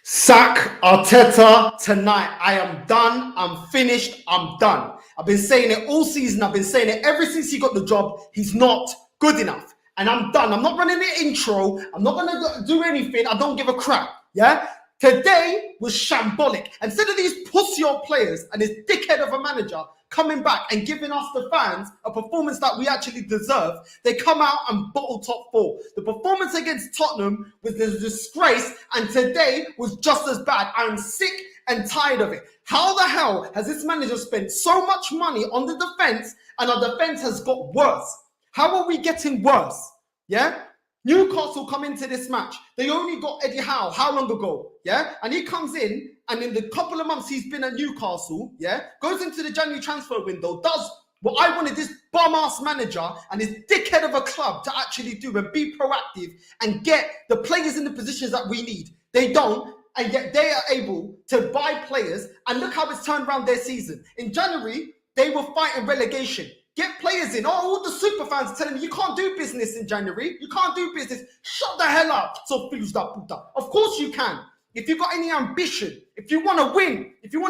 Sack Arteta tonight. I am done. I'm finished. I'm done. I've been saying it all season. I've been saying it ever since he got the job. He's not good enough. And I'm done. I'm not running the intro. I'm not going to do anything. I don't give a crap. Yeah? Today was shambolic. Instead of these pussy old players and this dickhead of a manager coming back and giving us, the fans, a performance that we actually deserve, they come out and bottle top four. The performance against Tottenham was a disgrace, and today was just as bad. I'm sick and tired of it. How the hell has this manager spent so much money on the defense and our defense has got worse? How are we getting worse? Yeah? Newcastle come into this match. They only got Eddie Howe how long ago? Yeah? And he comes in, and in the couple of months he's been at Newcastle, yeah, goes into the January transfer window, does what I wanted this bum-ass manager and this dickhead of a club to actually do and be proactive and get the players in the positions that we need. They don't, and yet they are able to buy players, and look how it's turned around their season. In January, they were fighting relegation. Get players in. Oh, all the super fans are telling me you can't do business in January. You can't do business. Shut the hell up. So filhos da puta. Of course you can. If you've got any ambition, if you want to win, if you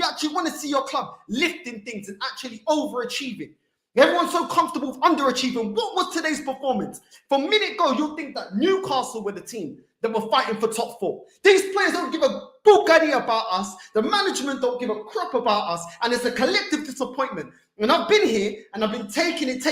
actually want to see your club lifting things and actually overachieving. Everyone's so comfortable with underachieving. What was today's performance? From a minute ago, you'll think that Newcastle were the team that were fighting for top four. These players don't give a boogadi about us. The management don't give a crap about us. And it's a collective disappointment. And I've been here and I've been taking it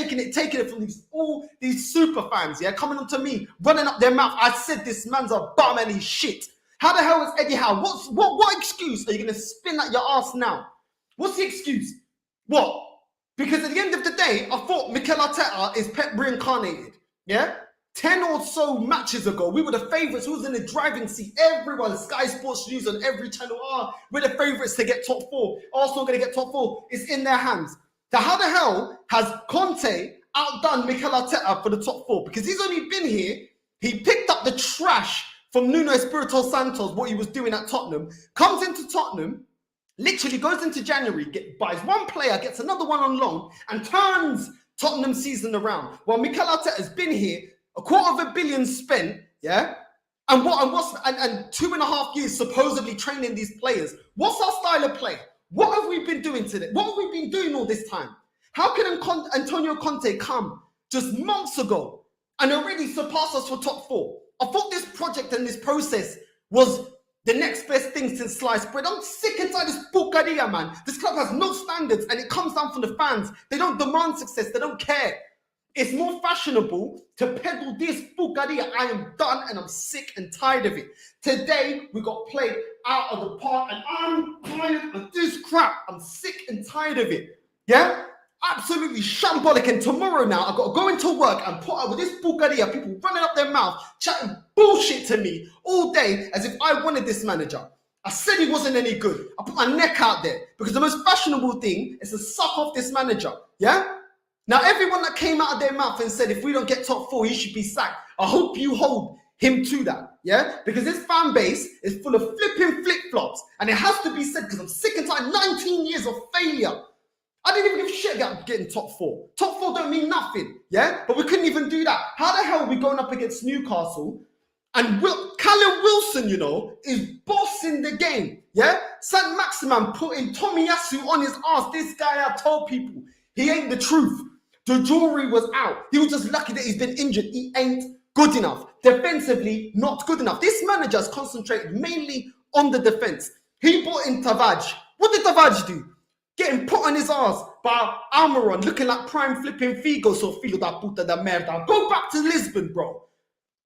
from all these super fans, yeah, coming onto me, running up their mouth. I said this man's a bum and he's shit. How the hell is Eddie Howe? What excuse are you going to spin at your ass now? What's the excuse? What? Because at the end of the day, I thought Mikel Arteta is Pep reincarnated, yeah? 10 or so matches ago, we were the favourites. Who was in the driving seat? Everyone, Sky Sports News on every channel. We're the favourites to get top four. Arsenal going to get top four. It's in their hands. So how the hell has Conte outdone Mikel Arteta for the top four? Because he's only been here. He picked up the trash from Nuno Espirito Santos, what he was doing at Tottenham. Comes into Tottenham, literally goes into January, buys one player, gets another one on loan, and turns Tottenham season around. While Mikel Arteta has been here, $250 million spent, yeah, and 2.5 years supposedly training these players. What's our style of play? What have we been doing today? What have we been doing all this time? How can Antonio Conte come just months ago and already surpass us for top four? I thought this project and this process was the next best thing since sliced bread. I'm sick and tired of this porcaria, man. This club has no standards and it comes down from the fans. They don't demand success. They don't care. It's more fashionable to peddle this porcaria. I am done and I'm sick and tired of it. Today, we got played out of the park and I'm tired of this crap. I'm sick and tired of it. Yeah? Absolutely shambolic. And tomorrow now, I've got to go into work and put up with this porcaria, people running up their mouth, chatting bullshit to me all day as if I wanted this manager. I said he wasn't any good. I put my neck out there because the most fashionable thing is to suck off this manager. Yeah? Now, everyone that came out of their mouth and said, if we don't get top four, he should be sacked. I hope you hold him to that, yeah? Because this fan base is full of flipping flip-flops. And it has to be said because I'm sick and tired. 19 years of failure. I didn't even give a shit about getting top four. Top four don't mean nothing, yeah? But we couldn't even do that. How the hell are we going up against Newcastle? And Callum Wilson, is bossing the game, yeah? Saint Maximin putting Tomiyasu on his ass. This guy, I told people, he ain't the truth. The jury was out. He was just lucky that he's been injured. He ain't good enough. Defensively, not good enough. This manager's concentrated mainly on the defense. He brought in Tavares. What did Tavares do? Getting put on his ass by Almiron, looking like prime flipping Figo. So filho da puta da merda. Go back to Lisbon, bro.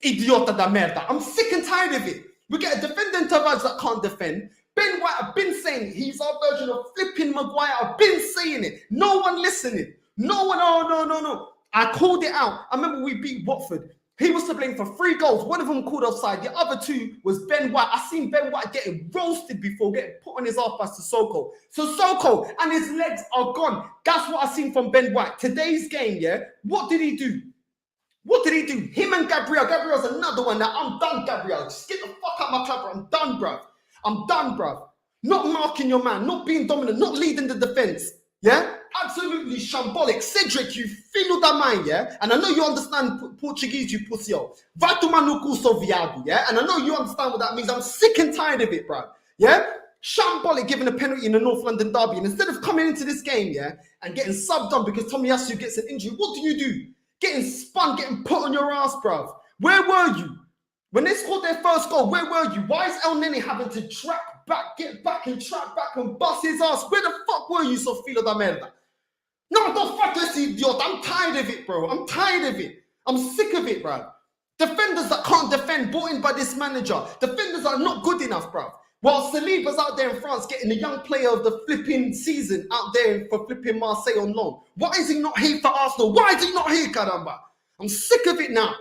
Idiota da merda. I'm sick and tired of it. We get a defending Tavares that can't defend. Ben White, I've been saying it. He's our version of flipping Maguire. I've been saying it. No one listening. No one, no. I called it out. I remember we beat Watford. He was to blame for 3 goals. One of them called offside. The other 2 was Ben White. I seen Ben White getting roasted before, getting put on his ass by Sissoko. So Sissoko and his legs are gone. That's what I seen from Ben White. Today's game, yeah? What did he do? Him and Gabriel. Gabriel's another one. Now, I'm done, Gabriel. Just get the fuck out of my club, bro. I'm done, bruv. Not marking your man, not being dominant, not leading the defense. Yeah? Absolutely shambolic. Cedric, you feel that mind, yeah? And I know you understand Portuguese, you pussy. Vai tomar no cu, seu viado, yeah? And I know you understand what that means. I'm sick and tired of it, bro. Yeah? Shambolic giving a penalty in the North London derby. And instead of coming into this game, yeah, and getting subbed on because Tomiyasu gets an injury, what do? Getting spun, getting put on your ass, bro. Where were you? When they scored their first goal, where were you? Why is El Nene having to track back, get back and track back and bust his ass? Where the fuck were you, so filo da merda? No, don't fuck this idiot. I'm tired of it, bro. I'm tired of it. I'm sick of it, bro. Defenders that can't defend, brought in by this manager. Defenders that are not good enough, bro. While Saliba's out there in France getting the young player of the flipping season out there for flipping Marseille on loan. Why is he not here for Arsenal? Why is he not here, caramba? I'm sick of it now.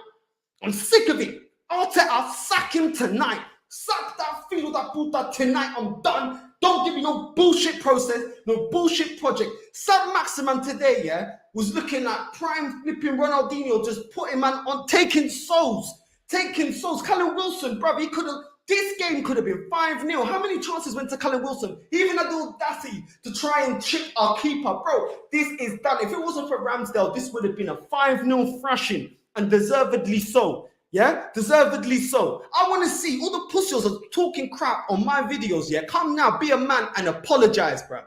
I'm sick of it. Arteta, sack him tonight. Sack that filo da puta tonight. I'm done. Don't give me no bullshit process, no bullshit project. Sam Maximan today, yeah, was looking at prime flipping Ronaldinho, just putting man on, taking souls. Callum Wilson, bro, he could have, this game could have been 5-0. How many chances went to Callum Wilson? He even had the audacity to try and chip our keeper. Bro, this is done. If it wasn't for Ramsdale, this would have been a 5-0 thrashing, and deservedly so. Yeah, deservedly so. I want to see all the pussies are talking crap on my videos. Yeah, come now, be a man and apologize, bro.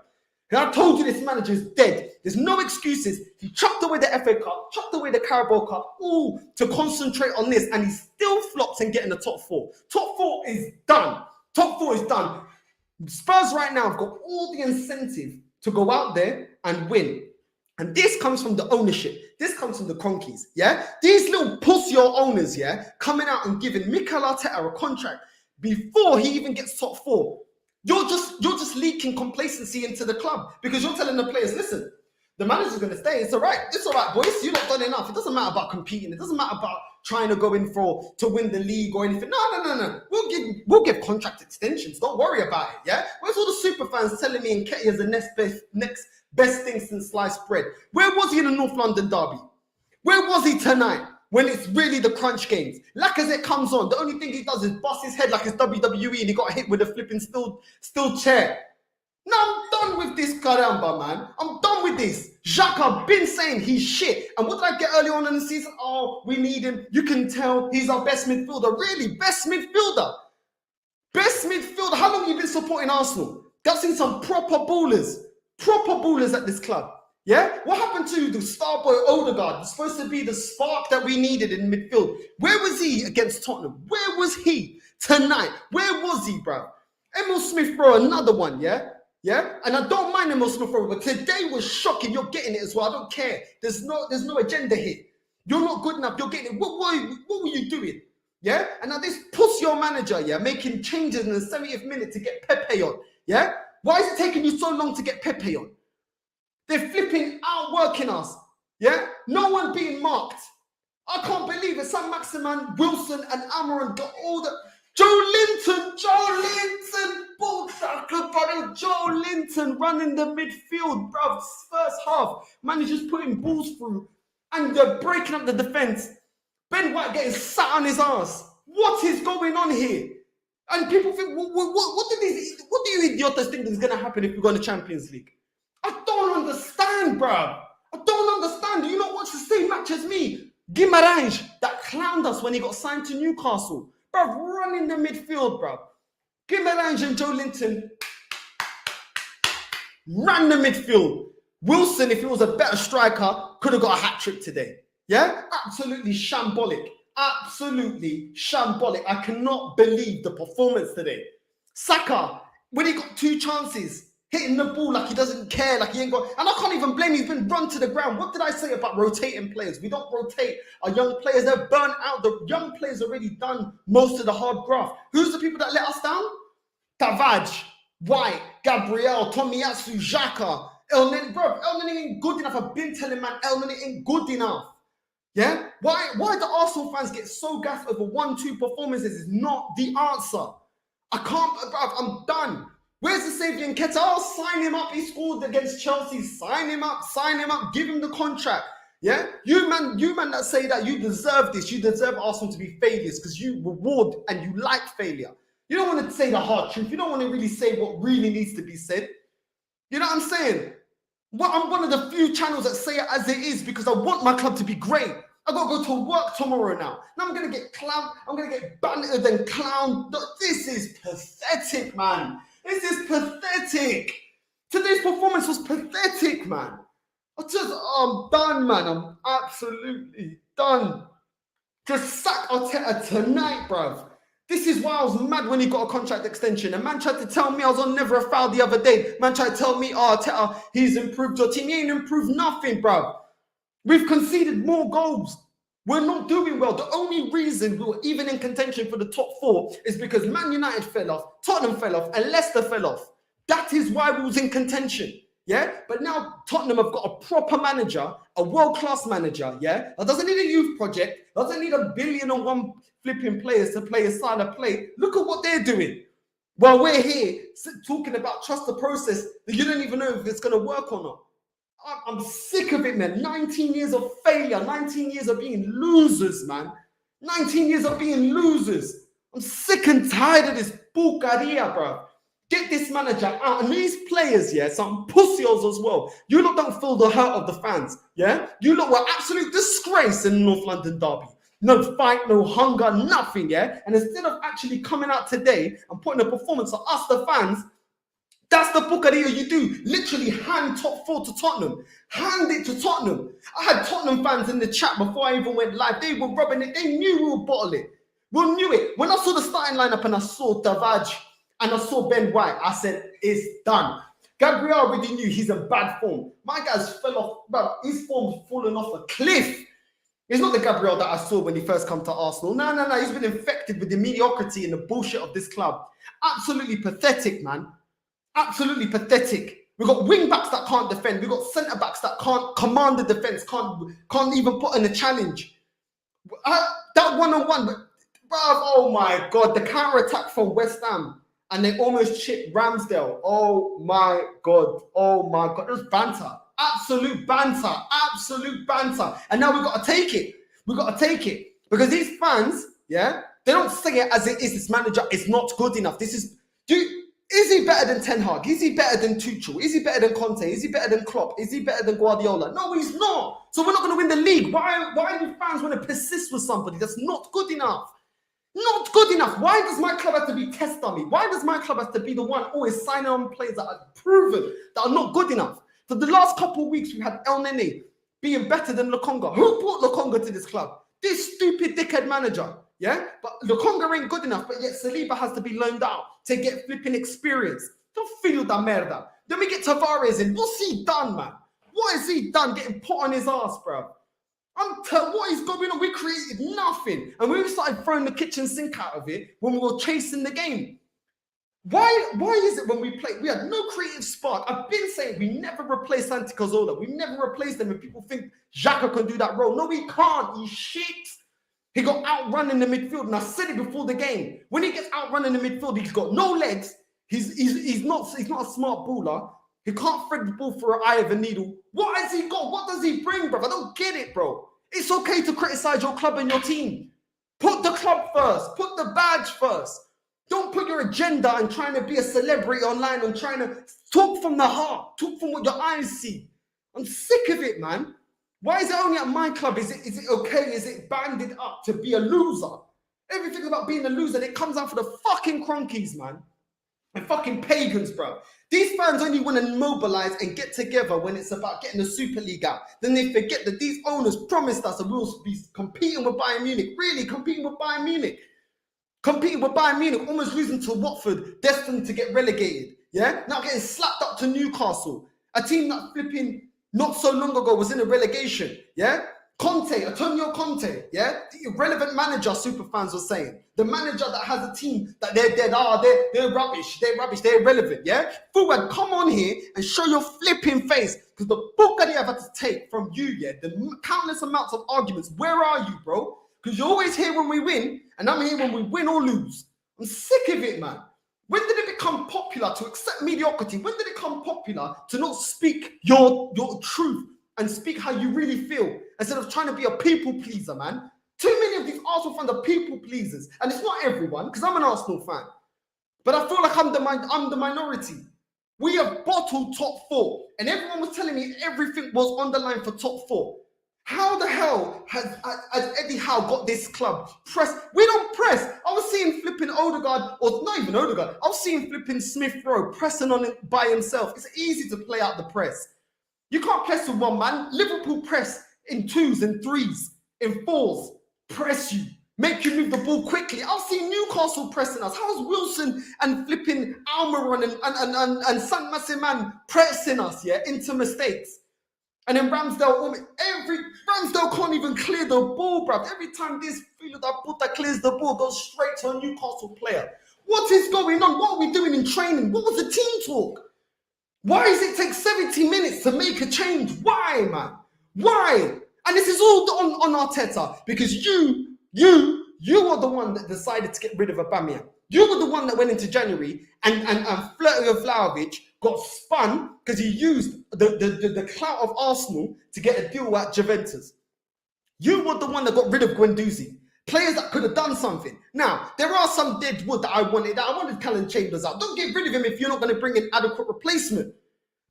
And I told you this manager is dead. There's no excuses. He chucked away the FA Cup, chucked away the Carabao Cup, all to concentrate on this, and he still flops and get in the top four. Top four is done. Top four is done. Spurs right now have got all the incentive to go out there and win. And this comes from the ownership. This comes from the Cronkies, yeah? These little pussy owners, yeah, coming out and giving Mikel Arteta a contract before he even gets top four. You're just leaking complacency into the club because you're telling the players, listen, the manager's going to stay. It's all right, boys. You've not done enough. It doesn't matter about competing. It doesn't matter about trying to go in to win the league or anything. No. We'll give contract extensions. Don't worry about it, yeah? Where's all the super fans telling me Nketiah is the next best thing since sliced bread? Where was he in the North London derby? Where was he tonight when it's really the crunch games? Lacazette comes on. The only thing he does is bust his head like it's WWE and he got hit with a flipping steel chair. No, I'm done with this caramba, man. I'm done with this. Xhaka, I've been saying he's shit. And what did I get early on in the season? Oh, we need him. You can tell he's our best midfielder. Really? Best midfielder? Best midfielder? How long have you been supporting Arsenal? I've seen some proper ballers at this club. Yeah? What happened to the star boy Odegaard? He's supposed to be the spark that we needed in midfield. Where was he against Tottenham? Where was he tonight? Where was he, bro? Emil Smith, bro, another one, yeah? Yeah? And I don't mind Emil Smith, bro, but today was shocking. You're getting it as well. I don't care. There's no agenda here. You're not good enough. You're getting it. What were you doing? Yeah? And now this pussy your manager, yeah, making changes in the 70th minute to get Pepe on. Yeah? Why is it taking you so long to get Pepe on? They're flipping outworking us. Yeah? No one being marked. I can't believe it. Sam Maximan, Wilson, and Amaran got all the... Joe Linton, bullshit, buddy. Joe Linton running the midfield, bruv. First half, man is just putting balls through, and they're breaking up the defense. Ben White getting sat on his ass. What is going on here? And people think, what do you idiots think is going to happen if we go in the Champions League? I don't understand, bruv. I don't understand. Do you not watch the same match as me? Guimarães, that clowned us when he got signed to Newcastle. Bruv, running the midfield, bruv. Guimarães and Joe Linton ran the midfield. Wilson, if he was a better striker, could have got a hat-trick today. Yeah? Absolutely shambolic. Absolutely shambolic. I cannot believe the performance today. Saka, when he got 2 chances, hitting the ball like he doesn't care, like he ain't got... And I can't even blame him. He's been run to the ground. What did I say about rotating players? We don't rotate our young players. They're burnt out. The young players already done most of the hard graft. Who's the people that let us down? Tavares, White, Gabriel, Tomiyasu, Xhaka, El Nene. Bro, El Nene ain't good enough. I've been telling man, El Nene ain't good enough. Yeah? Why do Arsenal fans get so gassed over 1-2 performances is not the answer. I can't... Bro, I'm done. Where's the Xavier Nketiah? I'll sign him up. He scored against Chelsea. Sign him up. Give him the contract. Yeah? You man that say that you deserve this. You deserve Arsenal to be failures because you reward and you like failure. You don't want to say the hard truth. You don't want to really say what really needs to be said. You know what I'm saying? Well, I'm one of the few channels that say it as it is because I want my club to be great. I got to go to work tomorrow now. Now I'm going to get clowned. I'm going to get bantered and clowned. This is pathetic, man. This is pathetic. Today's performance was pathetic, man. I'm done, man. I'm absolutely done. Just sack Arteta tonight, bruv. This is why I was mad when he got a contract extension. A man tried to tell me I was on Never a Foul the other day. Man tried to tell me, oh, Arteta, he's improved your team. He ain't improved nothing, bruv. We've conceded more goals. We're not doing well. The only reason we were even in contention for the top 4 is because Man United fell off, Tottenham fell off, and Leicester fell off. That is why we was in contention. Yeah, but now Tottenham have got a proper manager, a world-class manager, yeah? That doesn't need a youth project, doesn't need $1 billion and one flipping players to play a side of play. Look at what they're doing. While we're here talking about trust the process that you don't even know if it's going to work or not. I'm sick of it, man. 19 years of failure, 19 years of being losers, man. 19 years of being losers. I'm sick and tired of this bucaria, bro. Get this manager out. And these players, yeah, some pussies as well. You lot don't feel the hurt of the fans, yeah? You lot were absolute disgrace in North London derby. No fight, no hunger, nothing, yeah? And instead of actually coming out today and putting a performance on us, the fans, that's the bucaria you do. Literally hand top 4 to Tottenham. Hand it to Tottenham. I had Tottenham fans in the chat before I even went live. They were rubbing it. They knew we would bottle it. We knew it. When I saw the starting lineup and I saw Davaj and I saw Ben White, I said, it's done. Gabriel already knew he's in bad form. My guys fell off. Bro, his form's fallen off a cliff. It's not the Gabriel that I saw when he first come to Arsenal. No. He's been infected with the mediocrity and the bullshit of this club. Absolutely pathetic, man. Absolutely pathetic. We've got wing backs that can't defend. We've got centre backs that can't command the defense, can't even put in a challenge. That one-on-one, bruv, oh my God, the counter attack from West Ham, and they almost chipped Ramsdale. Oh my God, it was banter, absolute banter, and now we've got to take it. Because these fans, yeah, they don't say it as it is. This manager is not good enough. Is he better than Ten Hag? Is he better than Tuchel? Is he better than Conte? Is he better than Klopp? Is he better than Guardiola? No, he's not. So we're not going to win the league. Why do fans want to persist with somebody that's not good enough? Not good enough. Why does my club have to be test dummy? Why does my club have to be the one always signing on players that are proven, that are not good enough? For the last couple of weeks, we had El Nene being better than Lokonga. Who brought Lokonga to this club? This stupid dickhead manager. Yeah, but Lokonga ain't good enough, but yet Saliba has to be loaned out to get flipping experience. Don't feel da merda. Then we get Tavares in. What's he done, man? What has he done getting put on his ass, bro? What is going on? We created nothing. And we started throwing the kitchen sink out of it when we were chasing the game. Why is it when we play, we had no creative spark? I've been saying we never replace Santi Cazorla. We never replace them, and people think Xhaka can do that role. No, he can't. He's shit. He got outrun in the midfield, and I said it before the game. When he gets outrun in the midfield, he's got no legs. He's not a smart baller. He can't thread the ball through an eye of a needle. What has he got? What does he bring, bro? I don't get it, bro. It's okay to criticize your club and your team. Put the club first. Put the badge first. Don't put your agenda and trying to be a celebrity online and trying to talk from the heart. Talk from what your eyes see. I'm sick of it, man. Why is it only at my club? Is it okay? Is it banded up to be a loser? Everything about being a loser, it comes out for the fucking cronkies, man. And fucking pagans, bro. These fans only want to mobilize and get together when it's about getting the Super League out. Then they forget that these owners promised us that we'll be competing with Bayern Munich. Really, competing with Bayern Munich. Competing with Bayern Munich, almost losing to Watford, destined to get relegated. Yeah? Now getting slapped up to Newcastle. A team that flipping not so long ago was in a relegation. Yeah? Antonio Conte, yeah? The irrelevant manager, super fans were saying. The manager that has a team that they're rubbish, they're irrelevant, yeah? Fuad, come on here and show your flipping face, because the book that I've had to take from you, yeah, the countless amounts of arguments, where are you, bro? Because you're always here when we win, and I'm here when we win or lose. I'm sick of it, man. When did it become popular to accept mediocrity? When did it become popular to not speak your truth and speak how you really feel instead of trying to be a people pleaser, man? Too many of these Arsenal fans are people pleasers, and it's not everyone, because I'm an Arsenal fan. But I feel like I'm the minority. We have bottled top four, and everyone was telling me everything was on the line for top four. How the hell has Eddie Howe got this club press? We don't press. I was seeing flipping Odegaard, or not even Odegaard. I was seeing flipping Smith Rowe pressing on it by himself. It's easy to play out the press. You can't press with one man. Liverpool press in 2s and 3s, in 4s, press you, make you move the ball quickly. I've seen Newcastle pressing us. How's Wilson and flipping Almiron and San Maximan pressing us, yeah, into mistakes? And then Ramsdale can't even clear the ball, bruv. Every time this fielder that clears the ball goes straight to a Newcastle player. What is going on? What are we doing in training? What was the team talk? Why does it take 70 minutes to make a change? Why, man? Why? And this is all on Arteta, because you are the one that decided to get rid of Aubameyang. You were the one that went into January and flirting with Vlahovic, got spun because he used the clout of Arsenal to get a deal at Juventus. You were the one that got rid of Guendouzi. Players that could have done something. Now, there are some dead wood that I wanted. I wanted Callum Chambers out. Don't get rid of him if you're not going to bring an adequate replacement.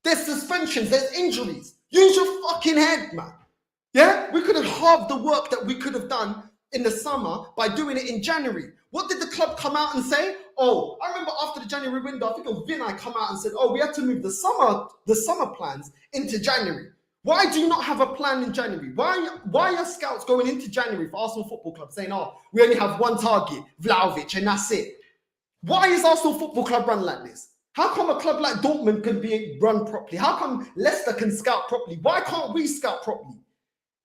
There's suspensions, there's injuries. Use your fucking head, man. Yeah? We could have halved the work that we could have done in the summer by doing it in January. What did the club come out and say? Oh, I remember after the January window, I think it was Vinay come out and said, oh, we had to move the summer plans into January. Why do you not have a plan in January? Why are scouts going into January for Arsenal Football Club saying, oh, we only have one target, Vlahovic, and that's it? Why is Arsenal Football Club run like this? How come a club like Dortmund can be run properly? How come Leicester can scout properly? Why can't we scout properly?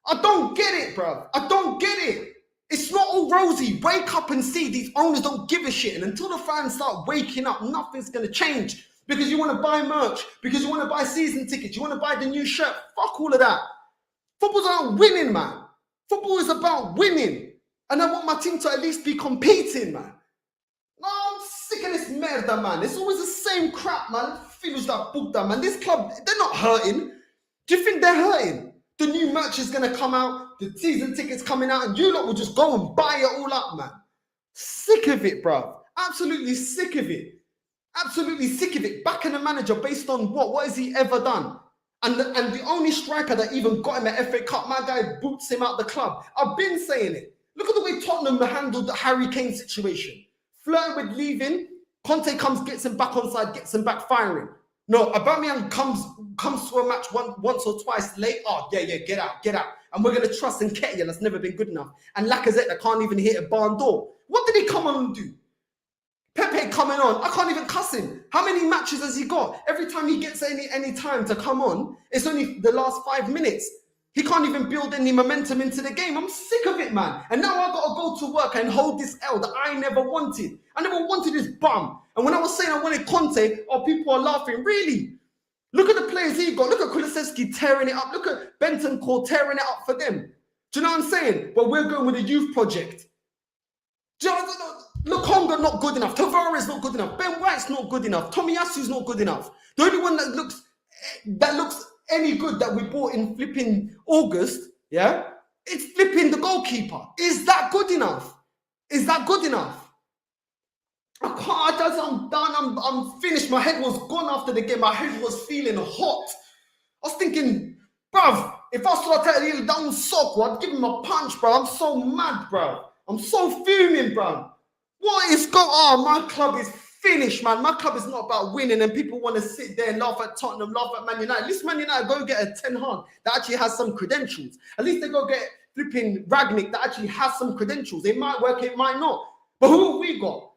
I don't get it, bruv. I don't get it. It's not all rosy. Wake up and see these owners don't give a shit. And until the fans start waking up, nothing's going to change. Because you want to buy merch, because you want to buy season tickets, you want to buy the new shirt. Fuck all of that. Football's about winning, man. Football is about winning. And I want my team to at least be competing, man. No, I'm sick of this merda, man. It's always the same crap, man. Feels that puta, man. This club, they're not hurting. Do you think they're hurting? The new merch is going to come out, the season tickets coming out, and you lot will just go and buy it all up, man. Sick of it, bruv. Absolutely sick of it. Absolutely sick of it. Backing a manager based on what? What has he ever done? And the only striker that even got him an FA Cup, my guy boots him out the club. I've been saying it. Look at the way Tottenham handled the Harry Kane situation. Flirting with leaving, Conte comes, gets him back on side, gets him back firing. No, Aubameyang comes to a match once or twice late. Oh, yeah, get out. And we're going to trust Nketiah, that's never been good enough. And Lacazette, that can't even hit a barn door. What did he come on and do? Pepe coming on, I can't even cuss him. How many matches has he got? Every time he gets any time to come on, it's only the last 5 minutes. He can't even build any momentum into the game. I'm sick of it, man. And now I've got to go to work and hold this L that I never wanted. I never wanted this bum. And when I was saying I wanted Conte, people are laughing. Really? Look at the players he got. Look at Kulusevski tearing it up. Look at Bentancur tearing it up for them. Do you know what I'm saying? But we're going with a youth project. Do you know, Lokonga not good enough. Tavares not good enough. Ben White's not good enough. Tomiyasu's not good enough. The only one that looks any good that we bought in flipping August, yeah, it's flipping the goalkeeper. Is that good enough? Is that good enough? I can't. I'm done. I'm finished. My head was gone after the game. My head was feeling hot. I was thinking, bruv, if I saw Arteta down Soko, I'd give him a punch, bruv. I'm so mad, bruv. I'm so fuming, bruv. What is going on? My club is finished, man. My club is not about winning, and people want to sit there and laugh at Tottenham, laugh at Man United. At least Man United go get a Ten Hag that actually has some credentials. At least they go get flipping Ragnick that actually has some credentials. It might work, it might not. But who have we got?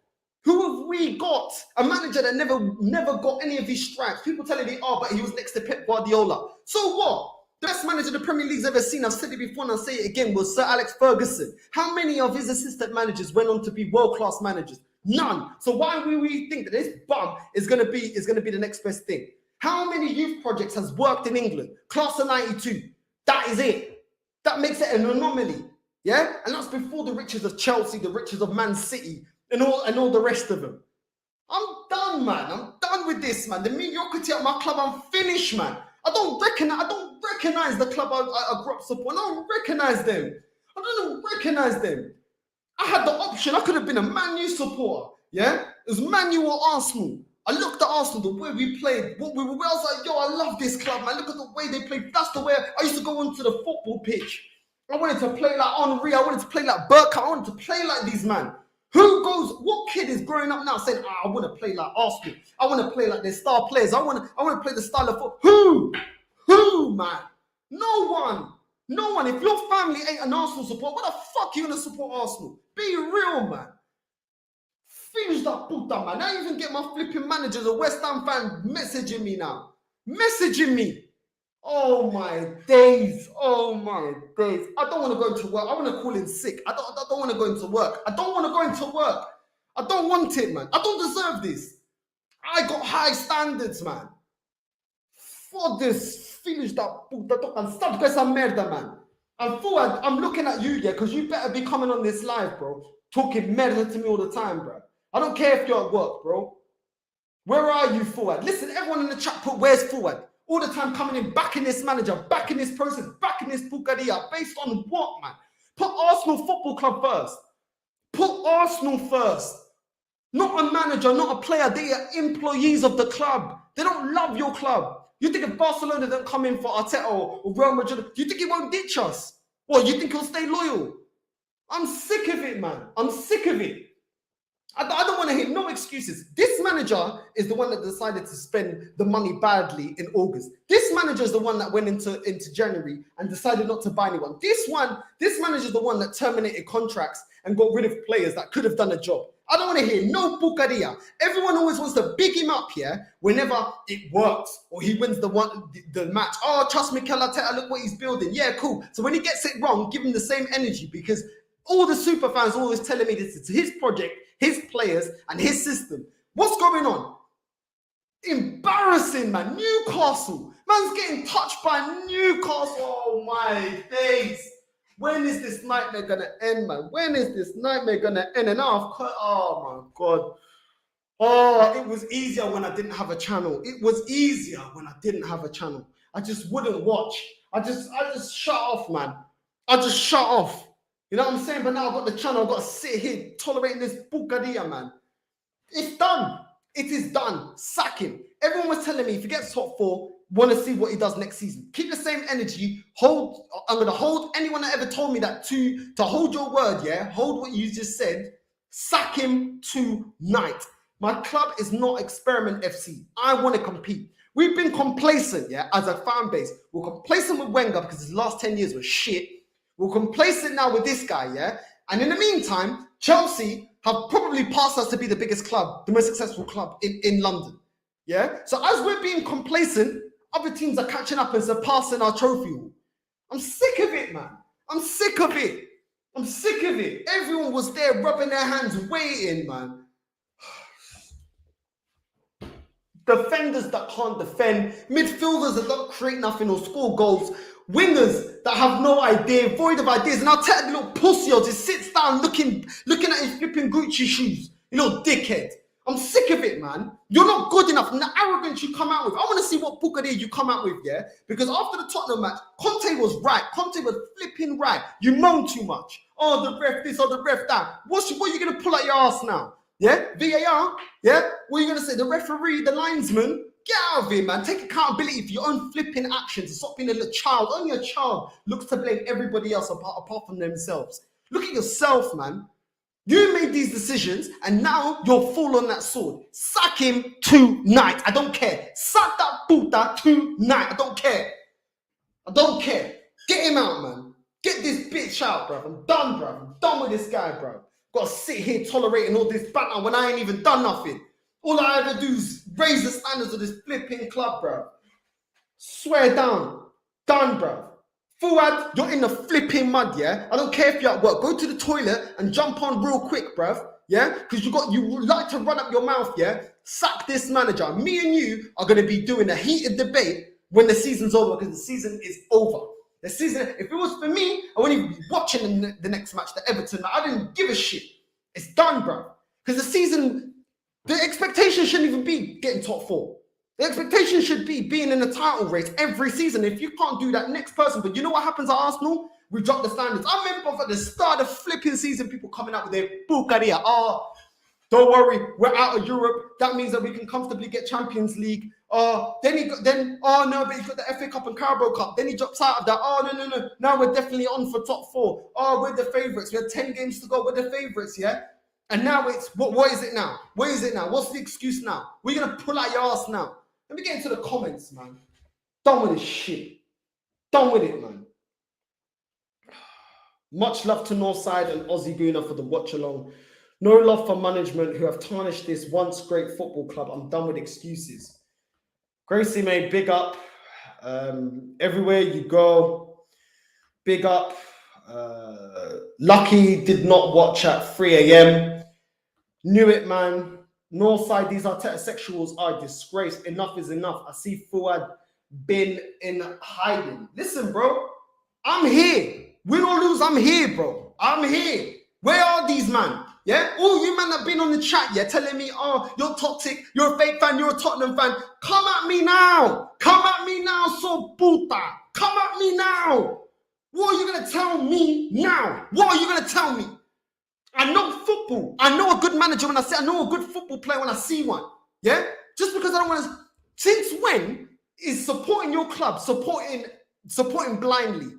Who have we got? A manager that never got any of his stripes. People telling me, oh, but he was next to Pep Guardiola. So what? The best manager the Premier League's ever seen, I've said it before and I'll say it again, was Sir Alex Ferguson. How many of his assistant managers went on to be world-class managers? None. So why would we think that this bum is going to be the next best thing? How many youth projects has worked in England? Class of 92. That is it. That makes it an anomaly. Yeah? And that's before the riches of Chelsea, the riches of Man City, and all the rest of them. I'm done, man. I'm done with this, man. The mediocrity at my club, I'm finished, man. I don't recognize the club I grew up supporting. I don't recognize them. I don't recognize them. I had the option. I could have been a Man U supporter. Yeah? It was Man U or Arsenal. I looked at Arsenal, the way we played, what we were. I was like, yo, I love this club, man. Look at the way they play. That's the way I used to go onto the football pitch. I wanted to play like Henri. I wanted to play like Burke. I wanted to play like these man. What kid is growing up now saying, I want to play like Arsenal. I want to play like their star players. I want to play the style of football. Who, man? No one. No one. If your family ain't an Arsenal support, what the fuck are you going to support Arsenal? Be real, man. Finish that puta, man. I even get my flipping managers, a West Ham fan, messaging me now. Messaging me. Oh my days. Oh my days. I don't want to go into work. I want to call in sick. I don't want to go into work. I don't want to go into work. I don't want it, man. I don't deserve this. I got high standards, man. For this, finish that puta. And stop esa merda, man. And forward, I'm looking at you, yeah, because you better be coming on this live, bro. Talking merda to me all the time, bro. I don't care if you're at work, bro. Where are you, forward? Listen, everyone in the chat put where's forward? All the time coming in, backing this manager, backing this process, backing this Bukaria. Based on what, man? Put Arsenal Football Club first. Put Arsenal first. Not a manager, not a player. They are employees of the club. They don't love your club. You think if Barcelona don't come in for Arteta or Real Madrid, do you think he won't ditch us? Well, you think he'll stay loyal? I'm sick of it, man. I'm sick of it. I don't want to hear no excuses. This manager is the one that decided to spend the money badly in August. This manager is the one that went into January and decided not to buy anyone. This manager is the one that terminated contracts and got rid of players that could have done a job. I don't want to hear no bucaria. Everyone always wants to big him up here whenever it works or he wins the match. Oh, trust Mikel Arteta, look what he's building. Yeah, cool. So when he gets it wrong, give him the same energy because all the super fans are always telling me this is his project, his players, and his system. What's going on? Embarrassing, man. Newcastle. Man's getting touched by Newcastle. Oh, my days. When is this nightmare going to end, man? When is this nightmare going to end? And now, oh, my God. Oh, it was easier when I didn't have a channel. It was easier when I didn't have a channel. I just wouldn't watch. I just shut off, man. I just shut off. You know what I'm saying? But now I've got the channel. I've got to sit here tolerating this bucadia, man. It's done. It is done. Sack him. Everyone was telling me if he gets top 4, want to see what he does next season. Keep the same energy. I'm going to hold anyone that ever told me that to hold your word, yeah? Hold what you just said. Sack him tonight. My club is not Experiment FC. I want to compete. We've been complacent, yeah, as a fan base. We're complacent with Wenger because his last 10 years was shit. We're complacent now with this guy, yeah? And in the meantime, Chelsea have probably passed us to be the biggest club, the most successful club in London, yeah? So as we're being complacent, other teams are catching up and surpassing our trophy haul. I'm sick of it, man. I'm sick of it. I'm sick of it. Everyone was there rubbing their hands, waiting, man. Defenders that can't defend, midfielders that don't create nothing or score goals, wingers that have no idea, void of ideas, and I'll tell the little pussy just sits down looking at his flipping Gucci shoes. You little dickhead. I'm sick of it, man. You're not good enough. And the arrogance you come out with. I want to see what bucadia you come out with, yeah? Because after the Tottenham match, Conte was right. Conte was flipping right. You moan too much. Oh, the ref this or the ref that. What are you going to pull out your ass now? Yeah? VAR? Yeah? What are you going to say? The referee, the linesman? Get out of here, man. Take accountability for your own flipping actions. Stop being a little child. Only a child looks to blame everybody else apart from themselves. Look at yourself, man. You made these decisions, and now you're full on that sword. Sack him tonight. I don't care. Sack that puta tonight. I don't care. I don't care. Get him out, man. Get this bitch out, bro. I'm done, bro. I'm done with this guy, bro. Got to sit here tolerating all this banter when I ain't even done nothing. All I ever do is raise the standards of this flipping club, bro. Swear down. Done, bro. Fuad, you're in the flipping mud, yeah? I don't care if you're at work. Go to the toilet and jump on real quick, bruv. Yeah? Because you like to run up your mouth, yeah? Sack this manager. Me and you are going to be doing a heated debate when the season's over, because the season is over. The season, if it was for me, I wouldn't even be watching the next match, the Everton. I didn't give a shit. It's done, bruv. Because the season, the expectation shouldn't even be getting top 4. The expectation should be being in the title race every season. If you can't do that, next person. But you know what happens at Arsenal? We drop the standards. I remember at the start of flipping season, people coming out with their bucaria. Oh, Don't worry, we're out of Europe. That means that we can comfortably get Champions League. Oh no, but he's got the FA Cup and Carabao Cup. Then he drops out of that. Oh no. Now we're definitely on for top 4. Oh, we're the favourites. We had 10 games to go. We're the favourites, yeah? And now it's, what is it now? What is it now? What's the excuse now? We're going to pull out your ass now. Let me get into the comments, man. Done with this shit. Done with it, man. Much love to Northside and Aussie Gooner for the watch along. No love for management who have tarnished this once great football club. I'm done with excuses. Gracie May, big up. Everywhere you go, big up. Lucky did not watch at 3 a.m. Knew it, man. Northside, these Arteta sexuals are a disgrace. Enough is enough. I see Fuad been in hiding. Listen, bro. I'm here. Win or lose, I'm here, bro. I'm here. Where are these, man? Yeah? All you man that been on the chat, yeah, telling me, oh, you're toxic, you're a fake fan, you're a Tottenham fan. Come at me now. Come at me now, so puta. Come at me now. What are you going to tell me now? What are you going to tell me? I know football. I know a good manager when I see, I know a good football player when I see one. Yeah? Just because I don't want to. Since when is supporting your club, supporting blindly?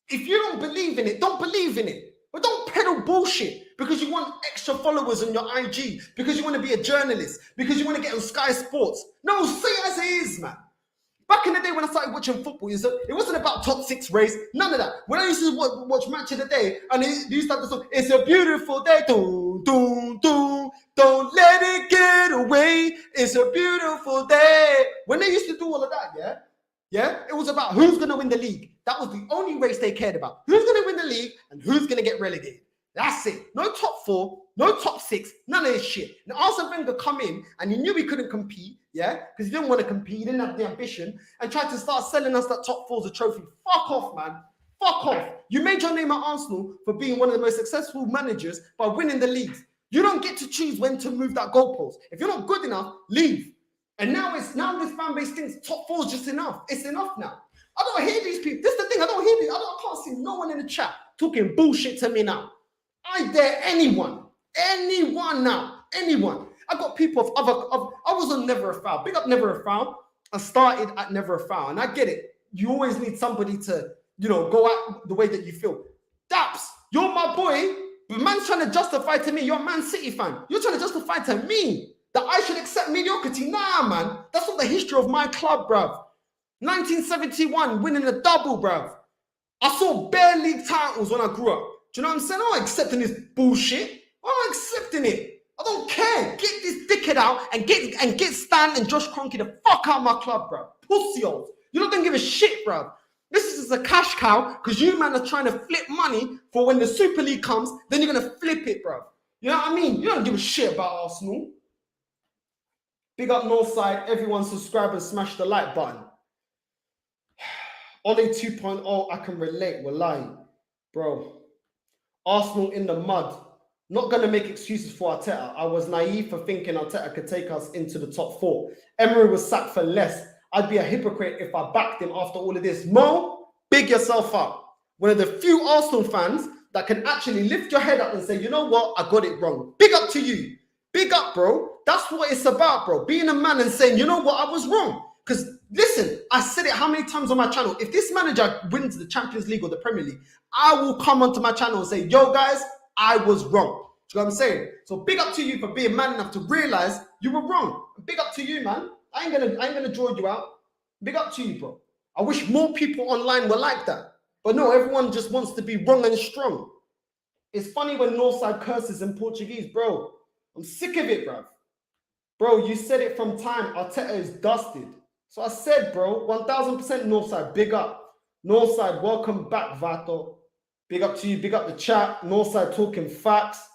If you don't believe in it, don't believe in it. But don't peddle bullshit because you want extra followers on your IG, because you want to be a journalist, because you want to get on Sky Sports. No, say it as it is, man. Back in the day when I started watching football, it wasn't about top 6 race, none of that. When I used to watch Match of the Day, and it used to have the song, it's a beautiful day, doom, doom, doom, don't let it get away, it's a beautiful day. When they used to do all of that, yeah, it was about who's going to win the league. That was the only race they cared about. Who's going to win the league and who's going to get relegated. That's it. No top 4, no top 6, none of this shit. Now, Arsene Wenger come in and he knew he couldn't compete, yeah, because he didn't want to compete, he didn't have the ambition, and tried to start selling us that top 4 as a trophy. Fuck off, man. Fuck off. You made your name at Arsenal for being one of the most successful managers by winning the leagues. You don't get to choose when to move that goalpost. If you're not good enough, leave. And now this fan base thinks top 4 is just enough. It's enough now. I don't hear these people. This is the thing. I don't hear these. I can't see no one in the chat talking bullshit to me now. I dare anyone now, anyone. I got people of I was on Never a Foul. Big up Never a Foul. I started at Never a Foul, and I get it. You always need somebody to, go out the way that you feel. Daps, you're my boy, but man's trying to justify to me. You're a Man City fan. You're trying to justify to me that I should accept mediocrity. Nah, man. That's not the history of my club, bruv. 1971, winning a double, bruv. I saw bare league titles when I grew up. Do you know what I'm saying? I'm not accepting this bullshit. I'm not accepting it. I don't care. Get this dickhead out and get Stan and Josh Kroenke the fuck out of my club, bruv. Pussy-os. You don't give a shit, bruv. This is a cash cow because you man are trying to flip money for when the Super League comes, then you're going to flip it, bruv. You know what I mean? You don't give a shit about Arsenal. Big up Northside. Everyone subscribe and smash the like button. Ole 2.0, I can relate. We're lying. Bro. Arsenal in the mud. Not going to make excuses for Arteta. I was naive for thinking Arteta could take us into the top 4. Emery was sacked for less. I'd be a hypocrite if I backed him after all of this. Mo, big yourself up. One of the few Arsenal fans that can actually lift your head up and say, you know what? I got it wrong. Big up to you. Big up, bro. That's what it's about, bro. Being a man and saying, you know what? I was wrong. Because, listen, I said it how many times on my channel. If this manager wins the Champions League or the Premier League, I will come onto my channel and say, yo, guys, I was wrong. Do you know what I'm saying? So big up to you for being man enough to realize you were wrong. Big up to you, man. I ain't gonna draw you out. Big up to you, bro. I wish more people online were like that. But no, everyone just wants to be wrong and strong. It's funny when Northside curses in Portuguese, bro. I'm sick of it, bro. Bro, you said it from time. Arteta is dusted. So I said, bro, 1000% Northside. Big up. Northside, welcome back, Vato. Big up to you. Big up the chat. Northside talking facts.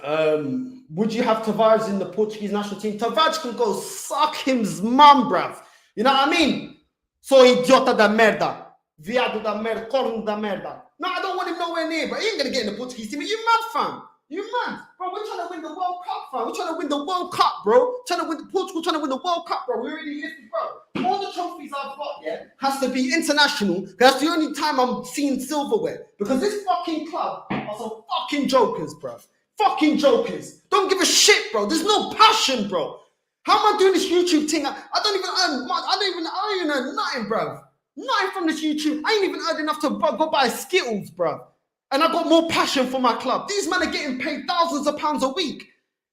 Would you have Tavares in the Portuguese national team? Tavares can go suck him's mum, bruv. You know what I mean? So idiota da merda. Viado da merda. Corno da merda. No, I don't want him nowhere near, but he ain't gonna get in the Portuguese team. You mad, fam? You mad? Bro, we're trying to win the World Cup, fam. We're trying to win the World Cup, bro. Trying to win Portugal, trying to win the World Cup, bro. We already lifted, bro. All the trophies I've got, yeah, has to be international. That's the only time I'm seeing silverware. Because this fucking club are some fucking jokers, bro. Fucking jokers. Don't give a shit, bro. There's no passion, bro. How am I doing this YouTube thing? I don't even earn much. I don't even earn nothing, bro. Nothing from this YouTube. I ain't even earned enough to go buy Skittles, bro. And I got more passion for my club. These men are getting paid thousands of pounds a week.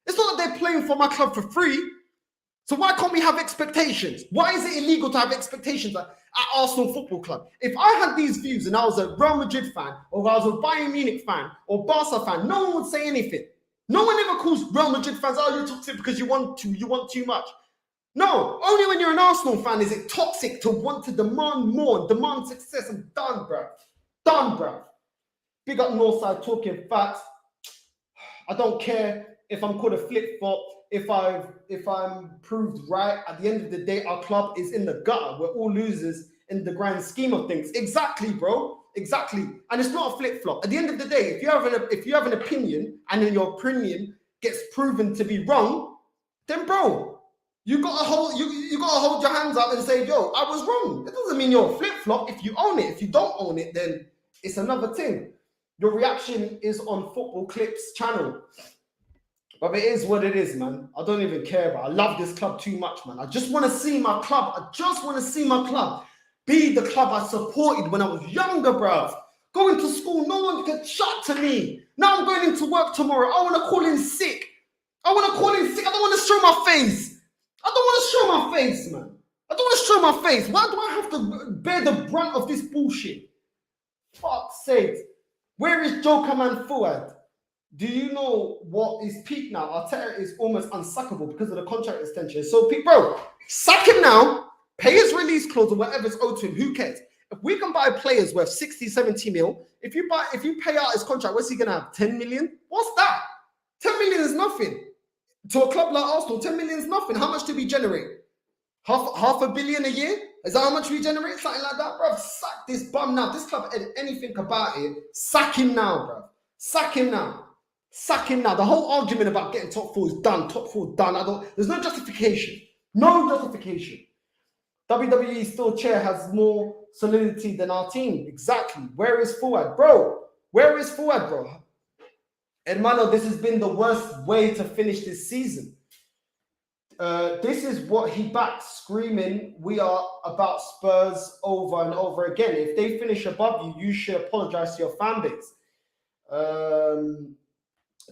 It's not that they're playing for my club for free. So why can't we have expectations? Why is it illegal to have expectations at Arsenal Football Club? If I had these views and I was a Real Madrid fan, or I was a Bayern Munich fan, or Barca fan, no one would say anything. No one ever calls Real Madrid fans, oh, you're toxic because you want too much. No, only when you're an Arsenal fan is it toxic to want to demand more, demand success. I'm done, bro. Done, bro. Big up Northside talking facts. I don't care if I'm called a flip-flop. If I'm proved right, at the end of the day, our club is in the gutter. We're all losers in the grand scheme of things. Exactly, bro. Exactly. And it's not a flip-flop. At the end of the day, if you have an opinion and then your opinion gets proven to be wrong, then bro, you gotta hold your hands up and say, yo, I was wrong. It doesn't mean you're a flip-flop if you own it. If you don't own it, then it's another thing. Your reaction is on Football Clips channel. But it is what it is, man. I don't even care, but I love this club too much, man. I just want to see my club. I just want to see my club be the club I supported when I was younger, bruv. Going to school, no one could chat to me. Now I'm going into work tomorrow. I want to call in sick. I don't want to show my face. I don't want to show my face, man. I don't want to show my face. Why do I have to bear the brunt of this bullshit? Fuck's sake. Where is Joker Man Fuad? Do you know what is peak now? Arteta is almost unsuckable because of the contract extension. So, bro, sack him now, pay his release clause or whatever's owed to him. Who cares? If we can buy players worth 60, 70 mil, if you pay out his contract, what's he going to have? 10 million? What's that? 10 million is nothing. To a club like Arsenal, 10 million is nothing. How much do we generate? Half a billion a year? Is that how much we generate? Something like that, bro. Sack this bum now. This club ain't anything about it. Sack him now, bro. Sack him now. Sack him now. The whole argument about getting top four is done. Top four done. There's no justification. No justification. WWE still chair has more solidity than our team. Exactly. Where is Fuad, bro? Where is Fuad, bro? Hermano, this has been the worst way to finish this season. This is what he backed, screaming, we are about Spurs over and over again. If they finish above you, you should apologize to your fan base.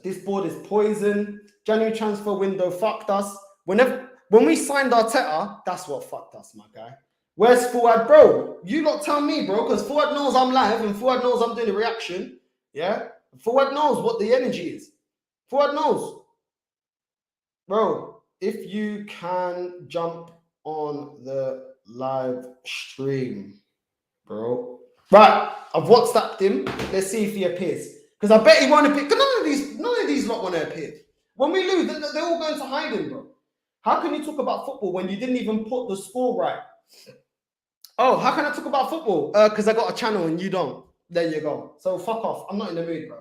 This board is poison. January transfer window fucked us. When we signed Arteta, that's what fucked us, my guy. Where's Fuad, bro? You lot tell me, bro, because Fuad knows I'm live and Fuad knows I'm doing the reaction. Yeah? Fuad knows what the energy is. Fuad knows. Bro, if you can jump on the live stream, bro. Right, I've WhatsApped him. Let's see if he appears. Because I bet he won't appear. Because none of these lot want to appear. When we lose, they're all going to hiding, bro. How can you talk about football when you didn't even put the score right? Oh, how can I talk about football? Because I got a channel and you don't. There you go. So fuck off. I'm not in the mood, bro.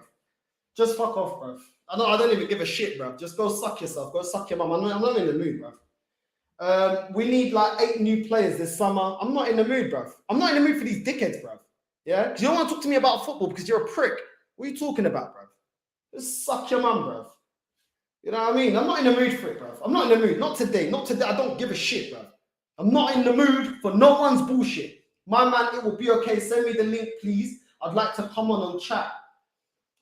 Just fuck off, bro. I don't even give a shit, bro. Just go suck yourself. Go suck your mum. I'm not in the mood, bro. We need like 8 new players this summer. I'm not in the mood, bro. I'm not in the mood for these dickheads, bro. Yeah? Because you don't want to talk to me about football because you're a prick. What are you talking about, bro? Just suck your mum, bro. You know what I mean? I'm not in the mood for it, bro. I'm not in the mood. Not today. Not today. I don't give a shit, bro. I'm not in the mood for no one's bullshit. My man, it will be okay. Send me the link, please. I'd like to come on chat.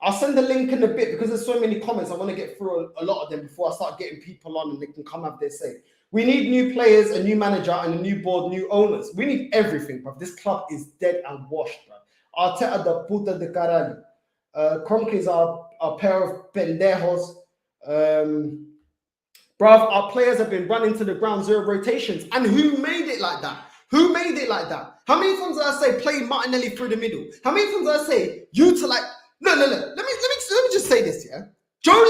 I'll send the link in a bit because there's so many comments. I want to get through a lot of them before I start getting people on and they can come have their say. We need new players, a new manager, and a new board, new owners. We need everything, bro. This club is dead and washed, bro. Arteta the puta de caralho. Kroenkes are a pair of pendejos. Bruv, our players have been running to the ground 0 rotations. And who made it like that? Who made it like that? How many times did I say play Martinelli through the middle? How many times did I say utilize? No. Let me just say this, yeah. Joe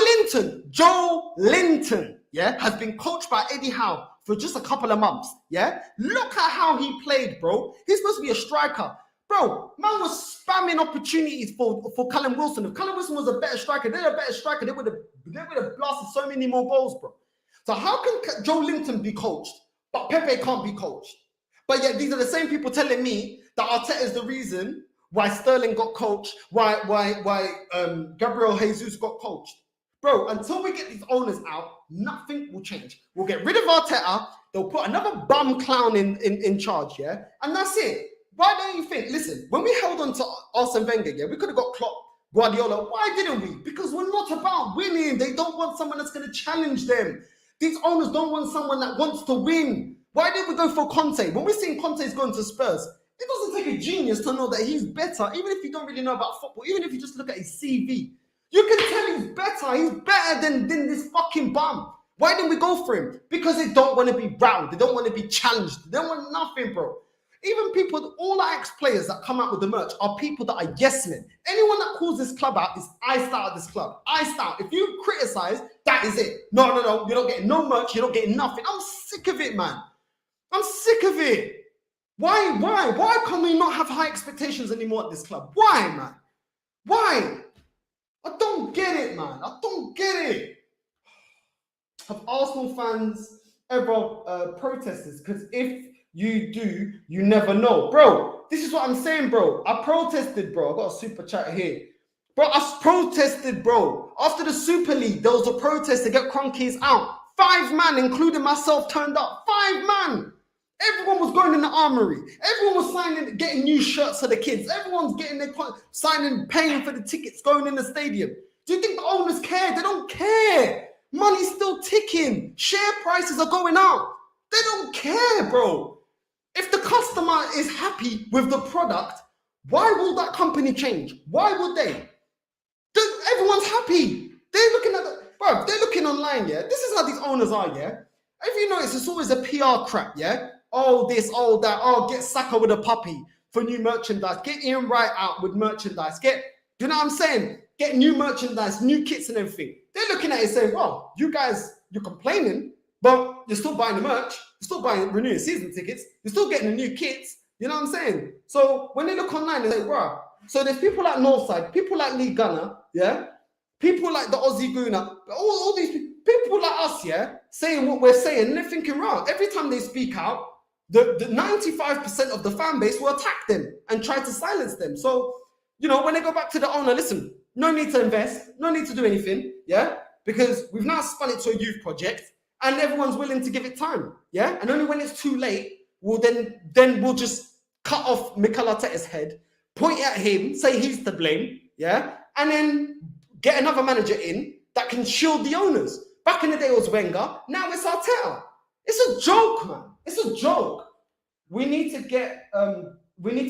Linton, yeah, has been coached by Eddie Howe for just a couple of months, yeah. Look at how he played, bro. He's supposed to be a striker. Bro, man was spamming opportunities for Callum Wilson. If Callum Wilson was a better striker, they would have blasted so many more goals, bro. So how can Joe Linton be coached, but Pepe can't be coached? But yet these are the same people telling me that Arteta is the reason why Sterling got coached, why Gabriel Jesus got coached. Bro, until we get these owners out, nothing will change. We'll get rid of Arteta. They'll put another bum clown in charge, yeah? And that's it. Why don't you think, listen, when we held on to Arsene Wenger, yeah, we could have got Klopp, Guardiola. Why didn't we? Because we're not about winning. They don't want someone that's going to challenge them. These owners don't want someone that wants to win. Why did we go for Conte? When we're seeing Conte's going to Spurs, it doesn't take a genius to know that he's better, even if you don't really know about football, even if you just look at his CV. You can tell he's better. He's better than this fucking bum. Why didn't we go for him? Because they don't want to be round. They don't want to be challenged. They don't want nothing, bro. Even people, all our ex-players that come out with the merch are people that are yes men. Anyone that calls this club out is iced out of this club. Iced out. If you criticize, that is it. No. You're not getting no merch. You're not getting nothing. I'm sick of it, man. I'm sick of it. Why can we not have high expectations anymore at this club? Why, man? Why? I don't get it, man. I don't get it. Have Arsenal fans ever protested? Because if you do, you never know. Bro, this is what I'm saying, bro. I protested, bro. I got a super chat here. Bro, I protested, bro. After the Super League, there was a protest to get Kroenkes out. 5 man, including myself, turned up. 5 man. Everyone was going in the armory. Everyone was signing, getting new shirts for the kids. Everyone's getting their signing, paying for the tickets, going in the stadium. Do you think the owners care? They don't care. Money's still ticking. Share prices are going up. They don't care, bro. If the customer is happy with the product, why will that company change? Why would they? Everyone's happy. They're looking at the, bro, they're looking online, yeah? This is how these owners are, yeah? If you notice, it's always a PR crap, yeah? Oh, this, oh, that. Oh, get Saka with a puppy for new merchandise. Get Ian Wright out with merchandise. You know what I'm saying? Get new merchandise, new kits and everything. They're looking at it saying, well, you guys, you're complaining, but you're still buying the merch. You're still buying renewing season tickets. You're still getting the new kits. You know what I'm saying? So when they look online, they say, wow. So there's people like Northside, people like Lee Gunner, yeah? People like the Aussie Gooner, all these people like us, yeah, saying what we're saying, and they're thinking, right, every time they speak out, the 95% of the fan base will attack them and try to silence them. So, you know, when they go back to the owner, listen, no need to invest, no need to do anything, yeah? Because we've now spun it to a youth project and everyone's willing to give it time, yeah? And only when it's too late, we'll then we'll just cut off Mikel Arteta's head, point at him, say he's to blame, yeah? And then get another manager in that can shield the owners. Back in the day it was Wenger, now it's Arteta. It's a joke, man. It's a joke. We need to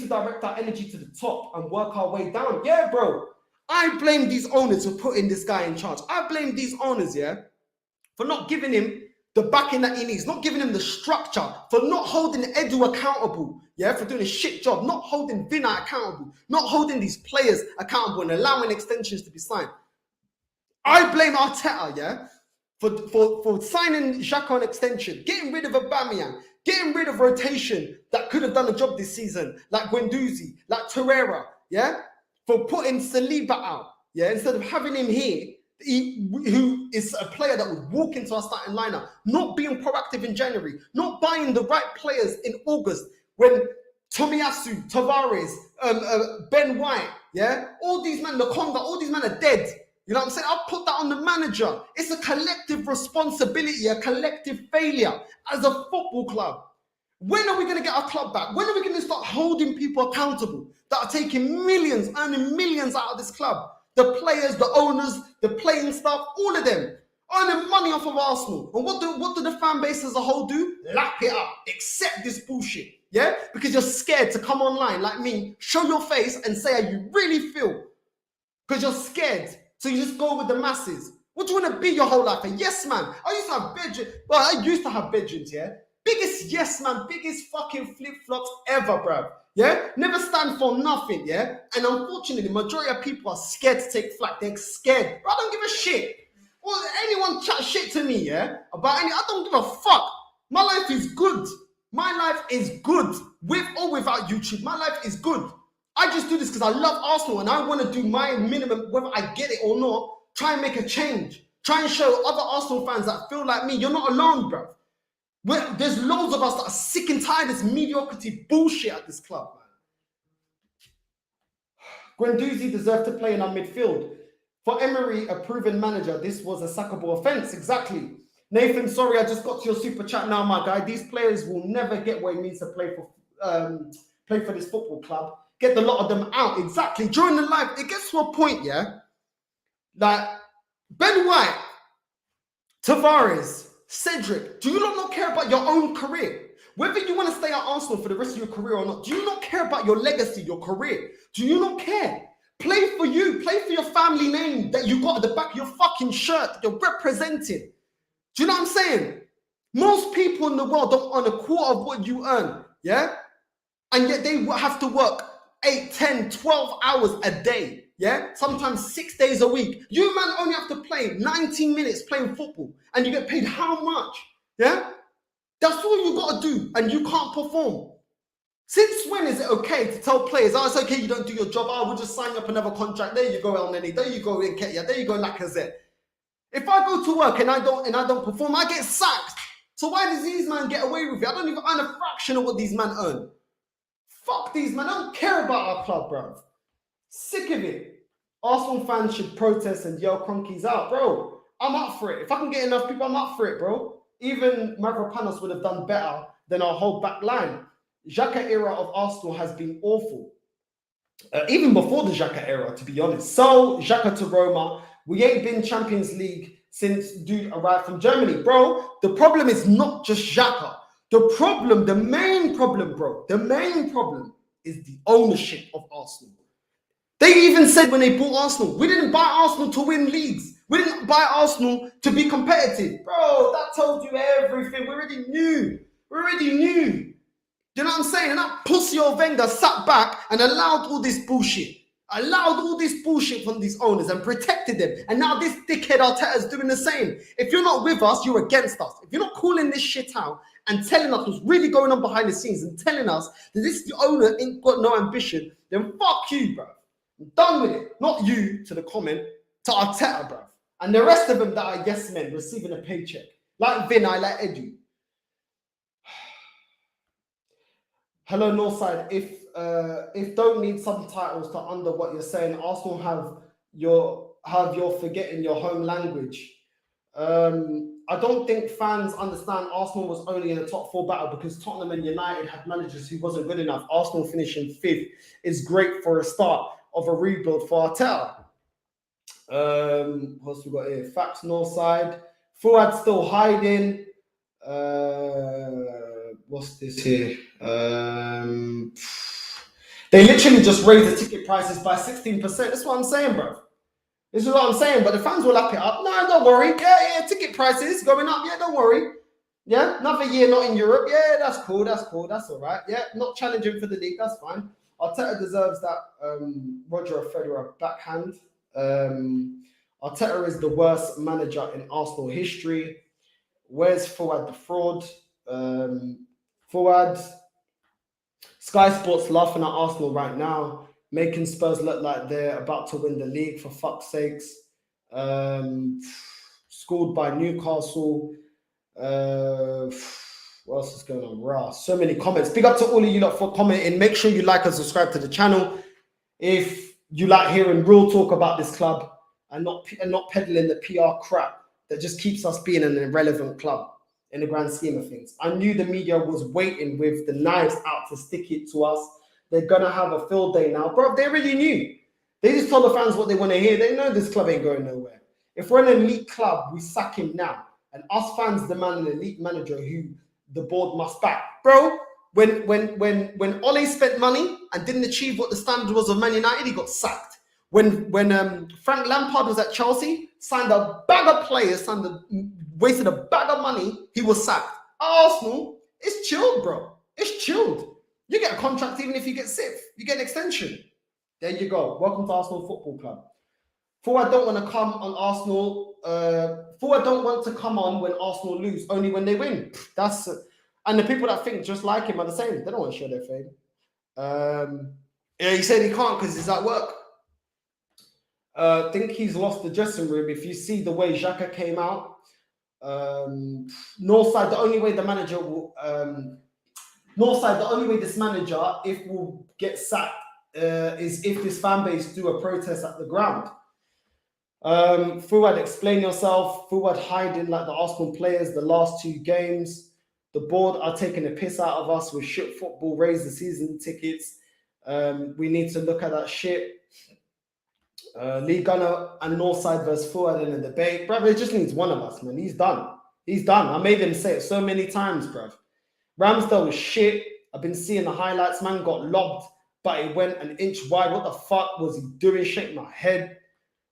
direct our energy to the top and work our way down. Yeah, bro. I blame these owners for putting this guy in charge. I blame these owners, yeah, for not giving him the backing that he needs, not giving him the structure, for not holding Edu accountable, yeah, for doing a shit job, not holding Vina accountable, not holding these players accountable and allowing extensions to be signed. I blame Arteta, yeah, for signing Xhaka on extension, getting rid of Aubameyang, getting rid of rotation that could have done the job this season, like Guendouzi, like Torreira, yeah, for putting Saliba out, yeah, instead of having him here, who is a player that would walk into our starting lineup, not being proactive in January, not buying the right players in August when Tomiyasu, Tavares, Ben White, yeah, all these men, Lokonga, all these men are dead. You know what I'm saying? I'll put that on the manager. It's a collective responsibility, a collective failure as a football club. When are we going to get our club back? When are we going to start holding people accountable that are taking millions, earning millions out of this club? The players, the owners, the playing staff, all of them earning money off of Arsenal. And what do the fan base as a whole do? Lap it up. Accept this bullshit. Yeah? Because you're scared to come online like me, show your face and say how you really feel. Because you're scared. So you just go with the masses. What do you want to be your whole life? A yes man. I used to have bedrooms, yeah? Biggest yes man, biggest fucking flip-flops ever, bruv. Yeah? Never stand for nothing, yeah? And unfortunately, the majority of people are scared to take flack. They're scared. Bro, I don't give a shit. Well, anyone chat shit to me, yeah? I don't give a fuck. My life is good. My life is good. With or without YouTube, my life is good. I just do this because I love Arsenal and I want to do my minimum, whether I get it or not, try and make a change. Try and show other Arsenal fans that feel like me, you're not alone, bro. There's loads of us that are sick and tired of this mediocrity bullshit at this club, man. Guendouzi deserved to play in our midfield. For Emery, a proven manager, this was a sackable offence. Exactly. Nathan, sorry, I just got to your super chat now, my guy. These players will never get what it means to play for this football club. Get the lot of them out. Exactly. During the life, it gets to a point, yeah, that Ben White, Tavares, Cedric, do you not care about your own career? Whether you want to stay at Arsenal for the rest of your career or not, do you not care about your legacy, your career? Do you not care? Play for you. Play for your family name that you got at the back of your fucking shirt that you're representing. Do you know what I'm saying? Most people in the world don't earn a quarter of what you earn, yeah? And yet they have to work 8, 10, 12 hours a day, yeah? Sometimes 6 days a week. You, man, only have to play 19 minutes playing football and you get paid how much, yeah? That's all you got to do and you can't perform. Since when is it okay to tell players, oh, it's okay, you don't do your job, oh, we'll just sign up another contract, there you go, El Neni, there you go, Nketiah, there you go, Lacazette. If I go to work and I don't perform, I get sacked. So why does these men get away with it? I don't even earn a fraction of what these men earn. Fuck these men. I don't care about our club, bro. Sick of it. Arsenal fans should protest and yell Cronkies out, bro. I'm up for it. If I can get enough people, I'm up for it, bro. Even Mavropanos would have done better than our whole back line. Xhaka era of Arsenal has been awful. Even before the Xhaka era, to be honest. So, Xhaka to Roma. We ain't been Champions League since dude arrived from Germany. Bro, the problem is not just Xhaka. The main problem, bro, the main problem is the ownership of Arsenal. They even said when they bought Arsenal, we didn't buy Arsenal to win leagues. We didn't buy Arsenal to be competitive. Bro, that told you everything. We already knew. You know what I'm saying? And that pussy old Wenger sat back and allowed all this bullshit. From these owners and protected them. And now this dickhead Arteta is doing the same. If you're not with us, you're against us. If you're not calling this shit out and telling us what's really going on behind the scenes and telling us that the owner ain't got no ambition, then fuck you, bro. I'm done with it. Not you, to the comment, to Arteta, bro. And the rest of them that are yes men receiving a paycheck. Like Vin, I like Edu. Hello, Northside. If don't need subtitles to under what you're saying, Arsenal have you're forgetting your home language. I don't think fans understand Arsenal was only in a top 4 battle because Tottenham and United had managers who wasn't good enough. Arsenal finishing 5th is great for a start of a rebuild for Arteta. What's we got here? Facts Northside. Fuad still hiding. What's this here? They literally just raised the ticket prices by 16%. That's what I'm saying, bro. This is what I'm saying. But the fans will lap it up. No, don't worry. Yeah, ticket prices going up. Yeah, don't worry. Yeah, another year not in Europe. Yeah, that's cool. That's all right. Yeah, not challenging for the league. That's fine. Arteta deserves that Roger Federer backhand. Arteta is the worst manager in Arsenal history. Where's Fuad the fraud? Fuad. Sky Sports laughing at Arsenal right now, making Spurs look like they're about to win the league, for fuck's sakes. Scored by Newcastle. What else is going on? Rah, so many comments. Big up to all of you lot for commenting. Make sure you like and subscribe to the channel if you like hearing real talk about this club and not peddling the PR crap that just keeps us being an irrelevant club in the grand scheme of things. I knew the media was waiting with the knives out to stick it to us. They're going to have a field day now. Bro, they already knew. They just told the fans what they want to hear. They know this club ain't going nowhere. If we're an elite club, we sack him now. And us fans demand an elite manager who the board must back. Bro, when Ole spent money and didn't achieve what the standard was of Man United, he got sacked. When Frank Lampard was at Chelsea, signed a bag of players, wasted a bag of money, he was sacked. Arsenal, it's chilled, bro. It's chilled. You get a contract even if you get 6th. You get an extension. There you go. Welcome to Arsenal Football Club. Forward don't want to come on Arsenal. Forward don't want to come on when Arsenal lose, only when they win. And the people that think just like him are the same. They don't want to show their fame. Yeah, he said he can't because he's at work. Think he's lost the dressing room. If you see the way Xhaka came out, Northside, the only way the manager will Northside, the only way this manager will get sacked is if this fan base do a protest at the ground. Fuad, explain yourself. Fuad hiding like the Arsenal players the last 2 games. The board are taking a piss out of us with shit football, raise the season tickets. We need to look at that shit. Lee Gunner and Northside versus Fuad in a debate. Brother, it just needs one of us, man. He's done. He's done. I made him say it so many times, bruv. Ramsdale was shit. I've been seeing the highlights. Man got lobbed, but it went an inch wide. What the fuck was he doing? Shake my head.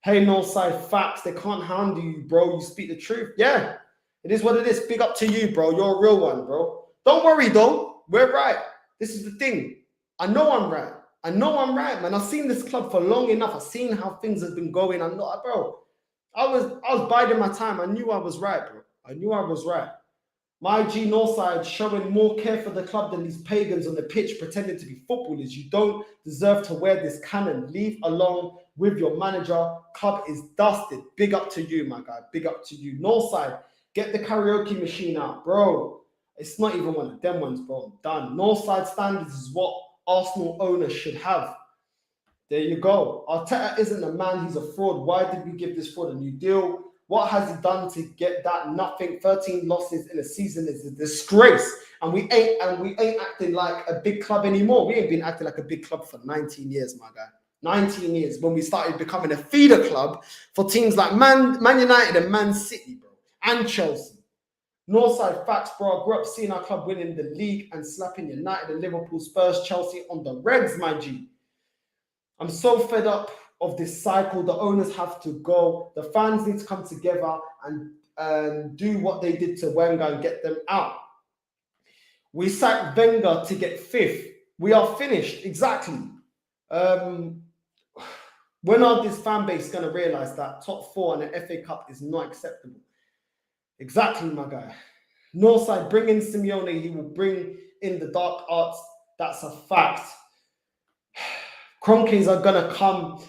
Hey, Northside facts. They can't handle you, bro. You speak the truth. Yeah, it is what it is. Big up to you, bro. You're a real one, bro. Don't worry, though. We're right. This is the thing. I know I'm right. I know I'm right, man. I've seen this club for long enough. I've seen how things have been going. I'm not, bro. I was biding my time. I knew I was right, bro. I knew I was right. My G Northside showing more care for the club than these pagans on the pitch pretending to be footballers. You don't deserve to wear this cannon. Leave alone with your manager. Club is dusted. Big up to you, my guy. Big up to you. Northside, get the karaoke machine out, bro. It's not even one of them ones, bro. I'm done. Northside standards is what Arsenal owners should have. There you go. Arteta isn't a man. He's a fraud. Why did we give this fraud a new deal? What has he done to get that? Nothing. 13 losses in a season is a disgrace. And we ain't acting like a big club anymore. We ain't been acting like a big club for 19 years, my guy. 19 years when we started becoming a feeder club for teams like Man United and Man City, bro, and Chelsea. Northside facts, bro. I grew up seeing our club winning the league and slapping United and Liverpool, Spurs, Chelsea on the Reds, my G. I'm so fed up of this cycle. The owners have to go. The fans need to come together and do what they did to Wenger and get them out. We sacked Wenger to get fifth. We are finished. Exactly. When are this fan base going to realize that top 4 in the FA Cup is not acceptable? Exactly, my guy. Northside, bring in Simeone. He will bring in the dark arts. That's a fact. Cronkies are going to come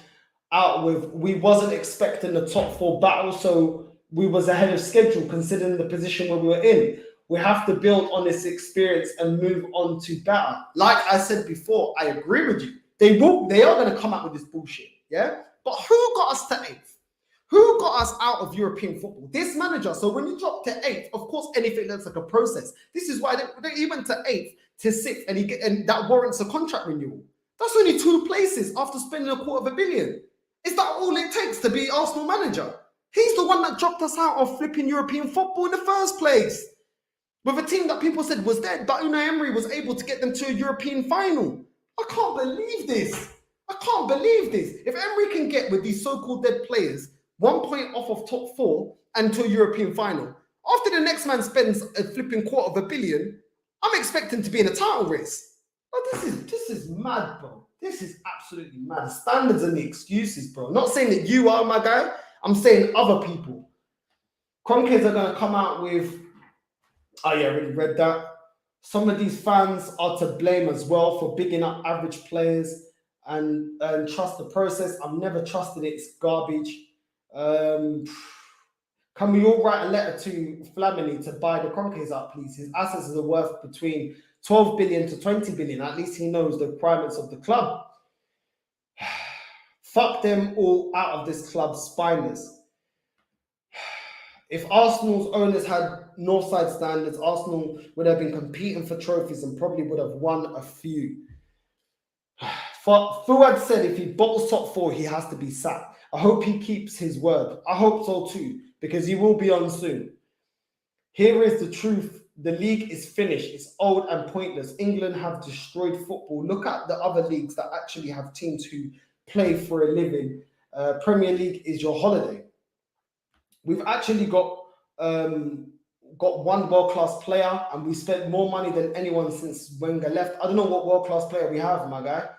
out with, we wasn't expecting the top 4 battle, so we was ahead of schedule considering the position where we were in. We have to build on this experience and move on to better. Like I said before, I agree with you. They are going to come out with this bullshit, yeah? But who got us to 8th? Who got us out of European football? This manager. So when you drop to 8th, of course, anything looks like a process. This is why he went to 8th to 6th, and that warrants a contract renewal. That's only 2 places after spending $250 million. Is that all it takes to be Arsenal manager? He's the one that dropped us out of flipping European football in the first place. With a team that people said was dead, but Unai Emery was able to get them to a European final. I can't believe this. I can't believe this. If Emery can get with these so-called dead players 1 point off of top 4 and to a European final, after the next man spends a flipping $250 million, I'm expecting to be in a title race. Oh, this is mad, bro. This is absolutely mad. Standards and the excuses, bro. Not saying that you are, my guy. I'm saying other people. Cronkers are going to come out with, oh yeah, I already read that. Some of these fans are to blame as well for bigging up average players and trust the process. I've never trusted it. It's garbage. Can we all write a letter to Flamini to buy the Cronkers up, please? His assets are worth between 12 billion to 20 billion. At least he knows the requirements of the club. Fuck them all out of this club, spineless. If Arsenal's owners had Northside standards, Arsenal would have been competing for trophies and probably would have won a few. Fuad said if he bottles top 4, he has to be sacked. I hope he keeps his word. I hope so too, because he will be on soon. Here is the truth. The league is finished. It's old and pointless. England have destroyed football. Look at the other leagues that actually have teams who play for a living. Premier League is your holiday. We've actually got one world-class player, and we spent more money than anyone since Wenger left. I don't know what world-class player we have, my guy.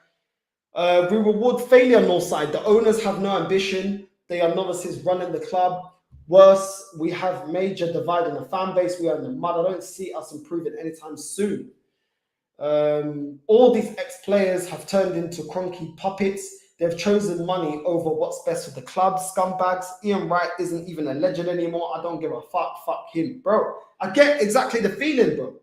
We reward failure on Northside. The owners have no ambition. They are novices running the club. Worse, we have major divide in the fan base. We are in the mud. I don't see us improving anytime soon. All these ex-players have turned into cronky puppets. They've chosen money over what's best for the club. Scumbags. Ian Wright isn't even a legend anymore. I don't give a fuck. Fuck him, bro. I get exactly the feeling, bro.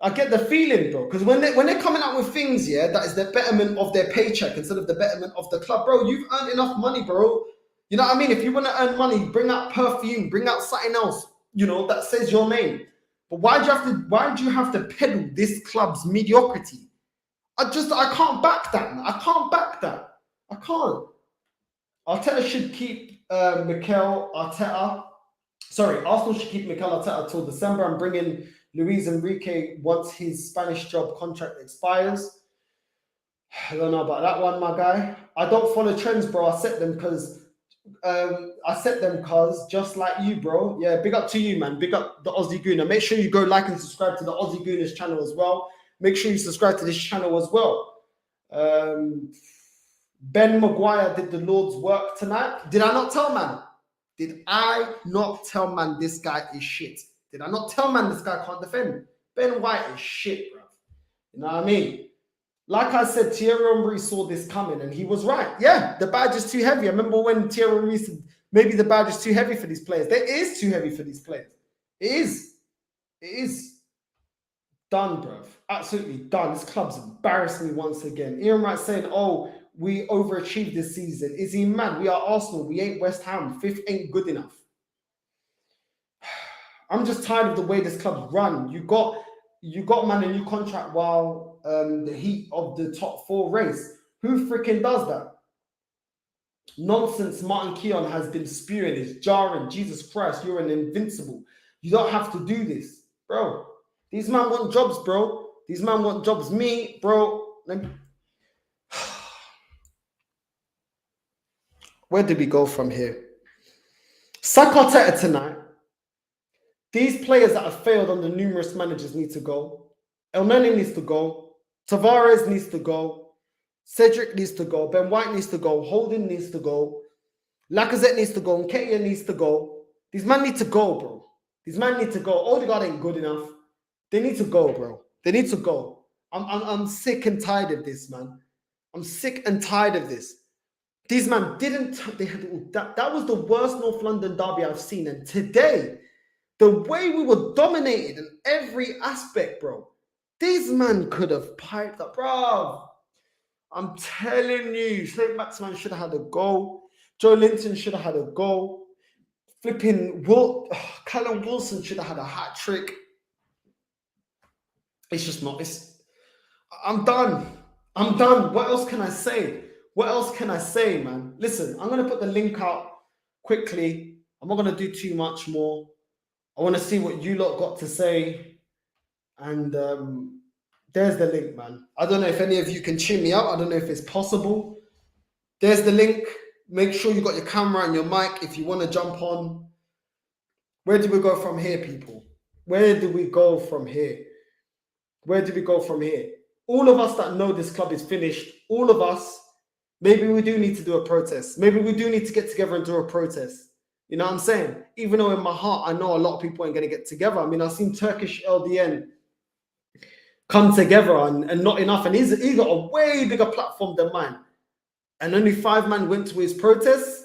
I get the feeling, bro. Because when they're coming out with things, yeah, that is the betterment of their paycheck instead of the betterment of the club, bro. You've earned enough money, bro. You know what I mean? If you want to earn money, bring out perfume, bring out something else, you know, that says your name. But why do you have to peddle this club's mediocrity? I can't back that, man. I can't back that. I can't. Arteta should keep Mikel Arteta. Sorry, Arsenal should keep Mikel Arteta till December and bring in Luis Enrique once his Spanish job contract expires. I don't know about that one, my guy. I don't follow trends, bro. I set them because just like you, bro. Yeah, big up to you, man. Big up the Aussie Gooner. Make sure you go like and subscribe to the Aussie Gooners channel as well. Make sure you subscribe to this channel as well. Ben Maguire did the Lord's work tonight. Did I not tell man? Did I not tell man this guy is shit? Did I not tell man this guy can't defend? Ben White is shit, bro. You know what I mean? Like I said, Thierry Henry saw this coming and he was right. Yeah, the badge is too heavy. I remember when Thierry Henry said, maybe the badge is too heavy for these players. It is too heavy for these players. It is. It is. Done, bro. Absolutely done. This club's embarrassed me once again. Ian Wright saying, oh, we overachieved this season. Is he mad? We are Arsenal. We ain't West Ham. Fifth ain't good enough. I'm just tired of the way this club's run. You got man a new contract while the heat of the top four race. Who freaking does that? Nonsense Martin Keown has been spewing. It's jarring. Jesus Christ, you're an invincible. You don't have to do this, bro. These men want jobs, bro. These men want jobs. Me, bro. Where do we go from here? Sack Arteta tonight. These players that have failed under numerous managers need to go. El Neni needs to go. Tavares needs to go. Cedric needs to go. Ben White needs to go. Holding needs to go. Lacazette needs to go. Nketiah needs to go. These men need to go, bro. These men need to go. Odegaard ain't good enough. They need to go, bro. They need to go. I'm sick and tired of this, man. I'm sick and tired of this. These men didn't. That was the worst North London derby I've seen. And today, the way we were dominated in every aspect, bro. These men could have piped up, bro. I'm telling you, St. Maximan should have had a goal. Joe Linton should have had a goal. Flipping Callum Wilson should have had a hat trick. It's just not. I'm done. I'm done. What else can I say? What else can I say, man? Listen, I'm going to put the link out quickly. I'm not going to do too much more. I want to see what you lot got to say. And there's the link, man. I don't know if any of you can cheer me out. I don't know if it's possible. There's the link. Make sure you got your camera and your mic if you want to jump on. Where do we go from here, people? Where do we go from here? Where do we go from here? All of us that know this club is finished, all of us, maybe we do need to do a protest. Maybe we do need to get together and do a protest. You know what I'm saying? Even though in my heart, I know a lot of people ain't going to get together. I mean, I've seen Turkish LDN come together and not enough. And he's got a way bigger platform than mine. And only 5 men went to his protest.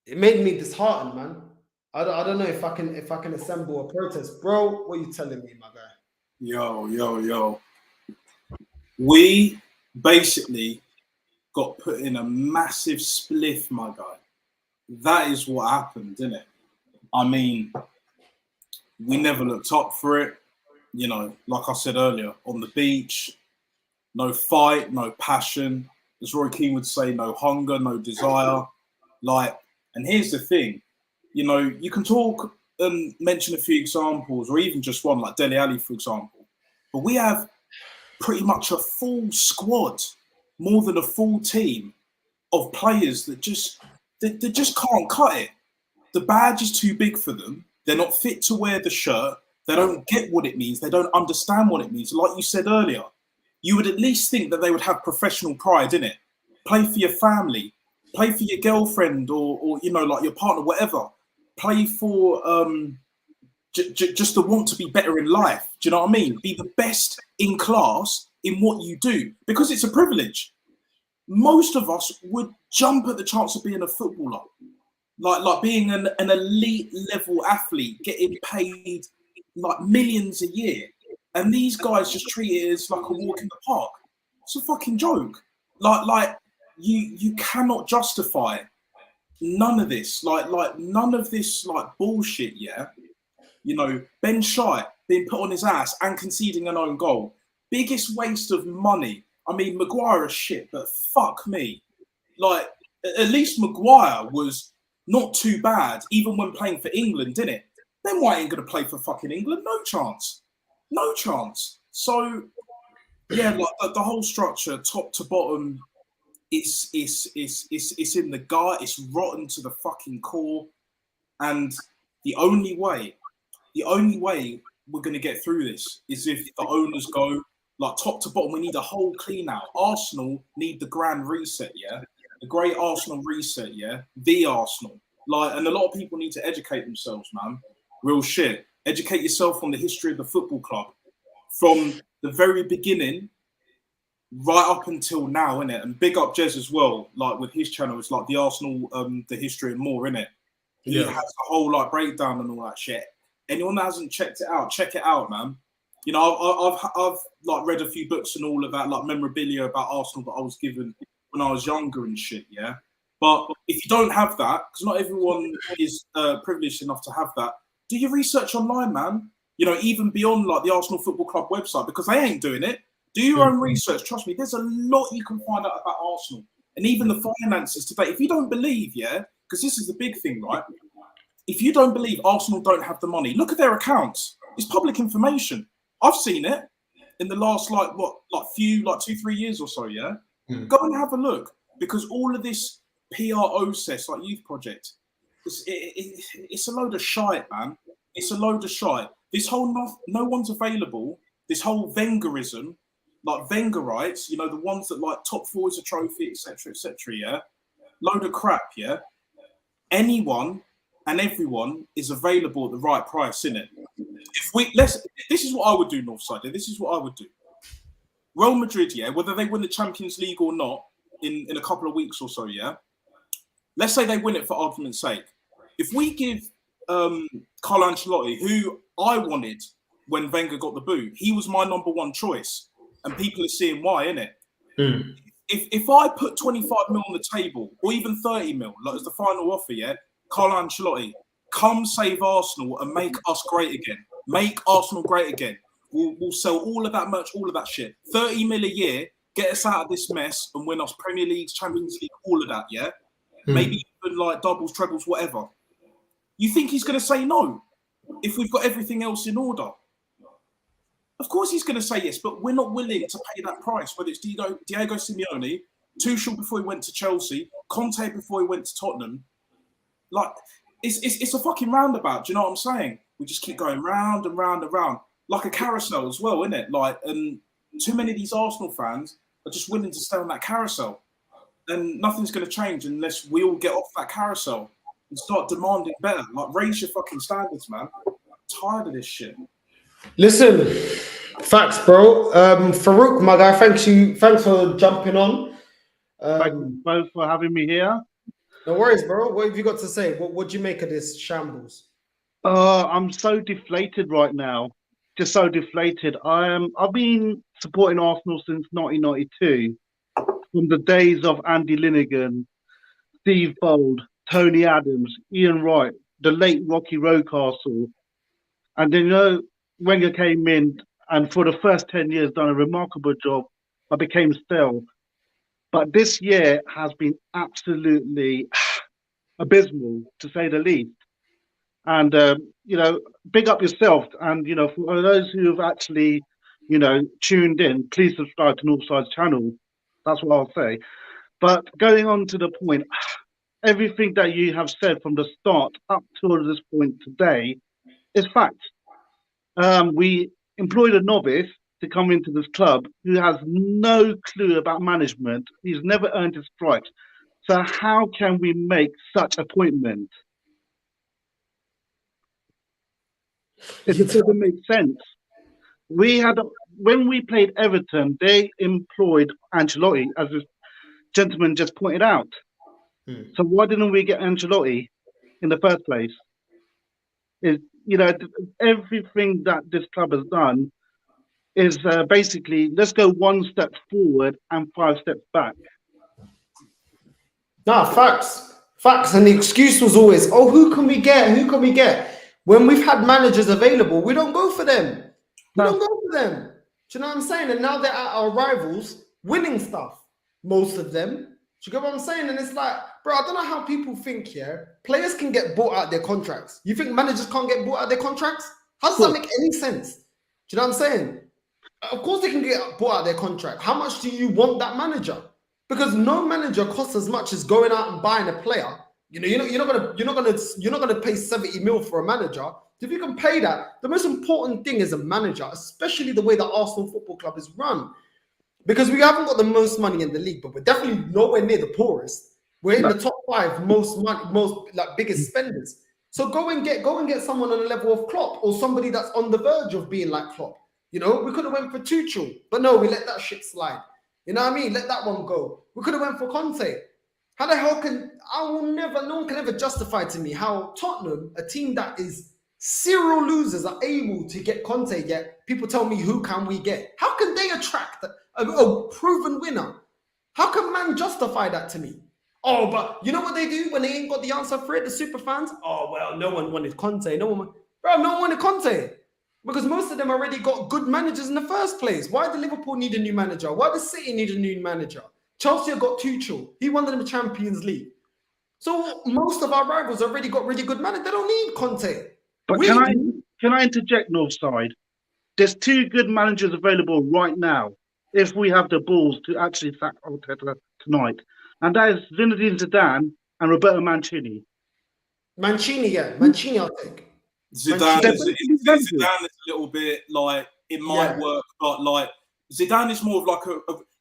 It made me disheartened, man. I don't know if I can assemble a protest. Bro, what are you telling me, my guy? Yo. We basically got put in a massive spliff, my guy. That is what happened, didn't it? I mean, we never looked up for it. You know, like I said earlier, on the beach, no fight, no passion. As Roy Keane would say, no hunger, no desire. And here's the thing, you know, you can talk and mention a few examples, or even just one, like Dele Alli, for example. But we have pretty much a full squad, more than a full team of players that just can't cut it. The badge is too big for them. They're not fit to wear the shirt. They don't get what it means. They don't understand what it means. Like you said earlier, you would at least think that they would have professional pride in it. Play for your family, play for your girlfriend or you know, like your partner, whatever. Play for just the want to be better in life. Do you know what I mean? Be the best in class in what you do, because it's a privilege. Most of us would jump at the chance of being a footballer, like being an elite level athlete, getting paid like millions a year. And these guys just treat it as like a walk in the park. It's a fucking joke. Like you cannot justify none of this, like none of this, like bullshit. Yeah, you know, Ben Shite being put on his ass and conceding an own goal. Biggest waste of money. I mean, Maguire is shit, but fuck me. Like, at least Maguire was not too bad, even when playing for England, didn't it? Ben White ain't going to play for fucking England. No chance. No chance. So, yeah, like the whole structure, top to bottom, it's in the gut. It's rotten to the fucking core. And the only way we're going to get through this is if the owners go, like, top to bottom. We need a whole clean out. Arsenal need the grand reset, yeah? The great Arsenal reset, yeah? The Arsenal. Like, and a lot of people need to educate themselves, man. Real shit. Educate yourself on the history of the football club. From the very beginning, right up until now, innit? And big up Jez as well, like with his channel, it's like the Arsenal, the history and more, innit? He has a whole like breakdown and all that shit. Anyone that hasn't checked it out, check it out, man. You know, I've like read a few books and all of that, like memorabilia about Arsenal that I was given when I was younger and shit, yeah. But if you don't have that, because not everyone is privileged enough to have that, do your research online, man. You know, even beyond like the Arsenal Football Club website, because they ain't doing it. Do your own research. Trust me, there's a lot you can find out about Arsenal and even the finances today. If you don't believe, yeah, because this is the big thing, right? If you don't believe Arsenal don't have the money, look at their accounts. It's public information. I've seen it in the last like 2-3 years or so, yeah. Go and have a look, because all of this PRO cess, like youth project, it's a load of shite, man. It's a load of shite. This whole no one's available. This whole Wengerism, like Wengerites, you know, the ones that like top four is a trophy, etc., yeah. Load of crap, yeah. Anyone and everyone is available at the right price, innit? This is what I would do, Northside. This is what I would do. Real Madrid, yeah, whether they win the Champions League or not in a couple of weeks or so, yeah. Let's say they win it for argument's sake. If we give Carlo Ancelotti, who I wanted when Wenger got the boot, he was my number one choice, and people are seeing why, innit? If I put 25 mil on the table, or even 30 mil, like as the final offer, yeah, Carlo Ancelotti, come save Arsenal and make us great again. Make Arsenal great again. We'll sell all of that merch, all of that shit. 30 mil a year, get us out of this mess and win us Premier Leagues, Champions League, all of that, yeah? Maybe even like doubles, trebles, whatever. You think he's going to say no if we've got everything else in order? Of course he's going to say yes, but we're not willing to pay that price, whether it's Diego Simeone, Tuchel before he went to Chelsea, Conte before he went to Tottenham. Like, it's a fucking roundabout, do you know what I'm saying? We just keep going round and round and round. Like a carousel as well, isn't it? Like, and too many of these Arsenal fans are just willing to stay on that carousel. And nothing's going to change unless we all get off that carousel and start demanding better. Like, raise your fucking standards, man. I'm tired of this shit. Listen, facts, bro. Farouk, my guy, thanks for jumping on. Thank you both for having me here. No worries, bro. What have you got to say? What do you make of this shambles? I'm so deflated right now. Just so deflated. I've been supporting Arsenal since 1992, from the days of Andy Linnigan, Steve Bold, Tony Adams, Ian Wright, the late Rocky Rocastle. And then, you know, Wenger came in and for the first 10 years done a remarkable job. I became stale. But this year has been absolutely abysmal, to say the least. And, you know, big up yourself. And, you know, for those who have actually, you know, tuned in, please subscribe to Northside's channel. That's what I'll say. But going on to the point, everything that you have said from the start up to this point today is fact. We employed a novice to come into this club who has no clue about management. He's never earned his stripes. So how can we make such appointment? It doesn't make sense. When we played Everton, they employed Ancelotti, as this gentleman just pointed out. So why didn't we get Ancelotti in the first place? Is, you know, everything that this club has done is basically, let's go one step forward and 5 steps back. Nah, facts. Facts, and the excuse was always, "Oh, who can we get? Who can we get?" When we've had managers available, we don't go for them. We No. don't go for them. Do you know what I'm saying? And now they're at our rivals, winning stuff. Most of them. Do you get what I'm saying? And it's like, bro, I don't know how people think. Yeah, players can get bought out their contracts. You think managers can't get bought out their contracts? How does that make any sense? Do you know what I'm saying? Of course they can get bought out their contract. How much do you want that manager? Because no manager costs as much as going out and buying a player. You know, you're not gonna pay 70 mil for a manager. If you can pay that, the most important thing is a manager, especially the way the Arsenal Football Club is run. Because we haven't got the most money in the league, but we're definitely nowhere near the poorest. We're in the top 5 most biggest spenders. So go and get someone on the level of Klopp or somebody that's on the verge of being like Klopp. You know, we could have went for Tuchel, but no, we let that shit slide. You know what I mean? Let that one go. We could have went for Conte. How the hell no one can ever justify to me how Tottenham, a team that is serial losers, are able to get Conte, yet people tell me, who can we get? How can they attract a proven winner? How can man justify that to me? Oh, but you know what they do when they ain't got the answer for it, the super fans? Oh, well, no one wanted Conte. No one wanted Conte. Because most of them already got good managers in the first place. Why did Liverpool need a new manager? Why does City need a new manager? Chelsea have got Tuchel. He won them the Champions League. So most of our rivals already got really good managers. They don't need Conte. But can I interject, Northside? There's 2 good managers available right now, if we have the balls to actually sack Arteta tonight. And that is Zinedine Zidane and Roberto Mancini. Mancini, I'll take. Zidane is a little bit like, it might work, but like Zidane is more of like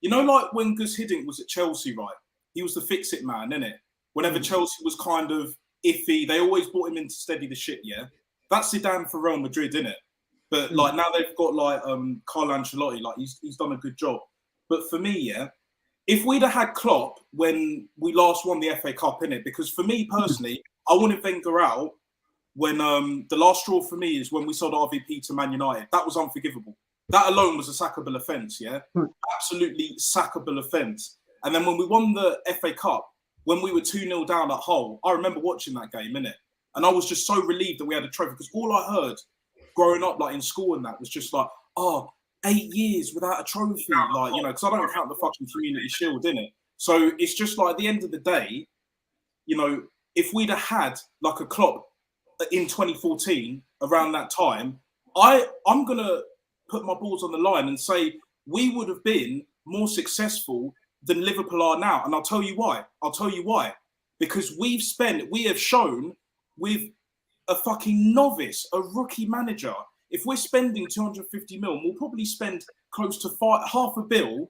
you know, like when Gus Hiddink was at Chelsea, right? He was the fix-it man, innit? Whenever Chelsea was kind of iffy, they always brought him in to steady the shit, yeah? That's Zidane for Real Madrid, innit? But like now they've got like Carlo Ancelotti, like he's done a good job. But for me, yeah, if we'd have had Klopp when we last won the FA Cup, innit? Because for me personally, I wanted Wenger out when the last straw for me is when we sold RVP to Man United. That was unforgivable. That alone was a sackable offence, yeah? Absolutely sackable offence. And then when we won the FA Cup, when we were 2-0 down at Hull, I remember watching that game, innit? And I was just so relieved that we had a trophy, because all I heard growing up, like in school and that, was just like, 8 years without a trophy. Like, you know, because I don't count the fucking Community Shield, innit? So it's just like, at the end of the day, you know, if we'd have had like a Klopp in 2014, around that time, I'm going to put my balls on the line and say we would have been more successful than Liverpool are now. And I'll tell you why. Because we have shown with a fucking novice, a rookie manager, if we're spending 250 mil, we'll probably spend close to half a bill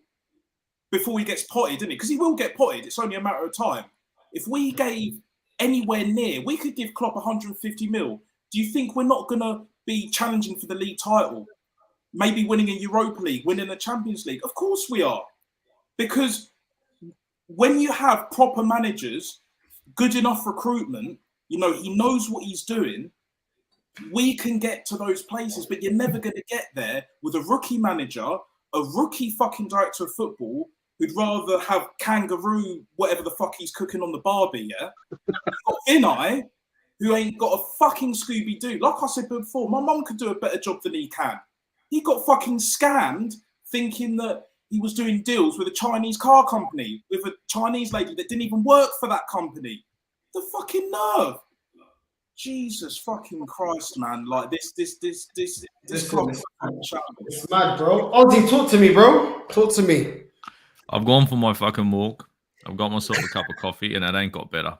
before he gets potted, isn't it? Because he will get potted. It's only a matter of time. If we gave anywhere near, we could give Klopp 150 mil. Do you think we're not going to be challenging for the league title? Maybe winning a Europa League, winning a Champions League? Of course we are. Because when you have proper managers, good enough recruitment, you know, he knows what he's doing, we can get to those places, but you're never going to get there with a rookie manager, a rookie fucking director of football who'd rather have kangaroo, whatever the fuck he's cooking on the barbie, yeah? You've got Vinay, who ain't got a fucking Scooby-Doo. Like I said before, my mum could do a better job than he can. He got fucking scammed thinking that he was doing deals with a Chinese car company, with a Chinese lady that didn't even work for that company. The fucking nerve. Jesus fucking Christ, man. Like this club is it's mad, bro. Ozzy, talk to me, bro. Talk to me. I've gone for my fucking walk. I've got myself a cup of coffee, and it ain't got better.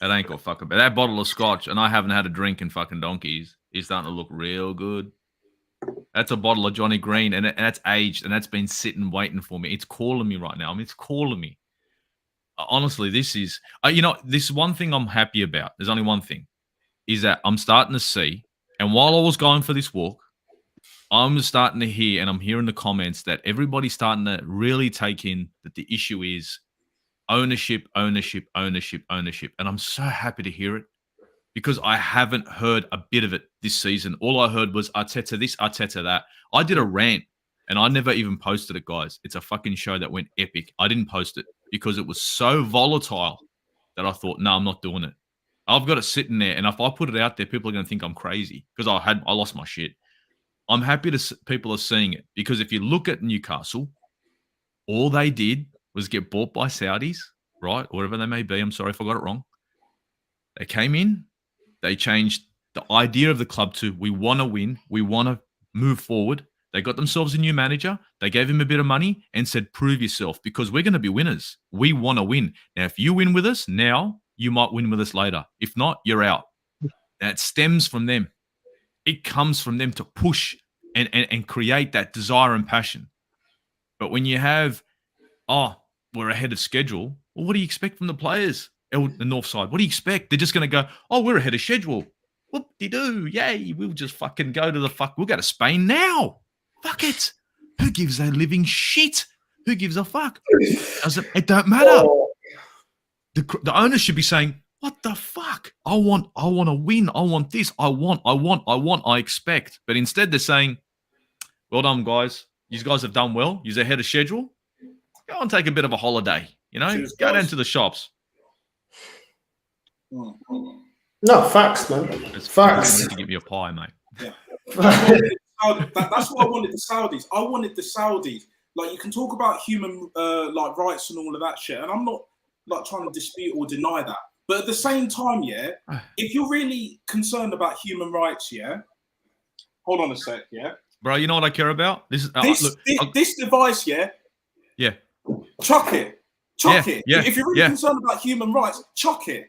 It ain't got fucking better. That bottle of scotch, and I haven't had a drink in fucking donkeys, is starting to look real good. That's a bottle of Johnny Green, and that's aged, and that's been sitting waiting for me. It's calling me right now. I mean, it's calling me. Honestly, this is, this is one thing I'm happy about. There's only one thing, is that I'm starting to see, and while I was going for this walk, I'm starting to hear, and I'm hearing the comments that everybody's starting to really take in that the issue is ownership. And I'm so happy to hear it, because I haven't heard a bit of it this season. All I heard was Arteta this, Arteta that. I did a rant, and I never even posted it, guys. It's a fucking show that went epic. I didn't post it because it was so volatile that I thought, no, I'm not doing it. I've got it sitting there, and if I put it out there, people are going to think I'm crazy because I lost my shit. I'm happy people are seeing it, because if you look at Newcastle, all they did was get bought by Saudis, right? Or whatever they may be. I'm sorry if I got it wrong. They came in, they changed the idea of the club to, we want to win, we want to move forward. They got themselves a new manager. They gave him a bit of money and said, prove yourself, because we're going to be winners. We want to win. Now, if you win with us now, you might win with us later. If not, you're out. That stems from them. It comes from them to push and create that desire and passion. But when you have, we're ahead of schedule, well, what do you expect from the players? The North Side, what do you expect? They're just going to go, we're ahead of schedule. Whoop-de-doo, yay, we'll just fucking go to we'll go to Spain now. Fuck it. Who gives a living shit? Who gives a fuck? It don't matter. The owners should be saying, what the fuck? I want to win. I want this. I expect. But instead they're saying, well done, guys. You guys have done well. You're ahead of schedule. Go and take a bit of a holiday. Cheers, go down to the shops. No, facts, man. Facts. You need to give me a pie, mate. Yeah. That's what I wanted the Saudis. I wanted the Saudis. Like, you can talk about human rights and all of that shit, and I'm not like trying to dispute or deny that. But at the same time, yeah, if you're really concerned about human rights, yeah, hold on a sec, yeah, bro. You know what I care about? This device, yeah, chuck it. Yeah. If you're really concerned about human rights, chuck it.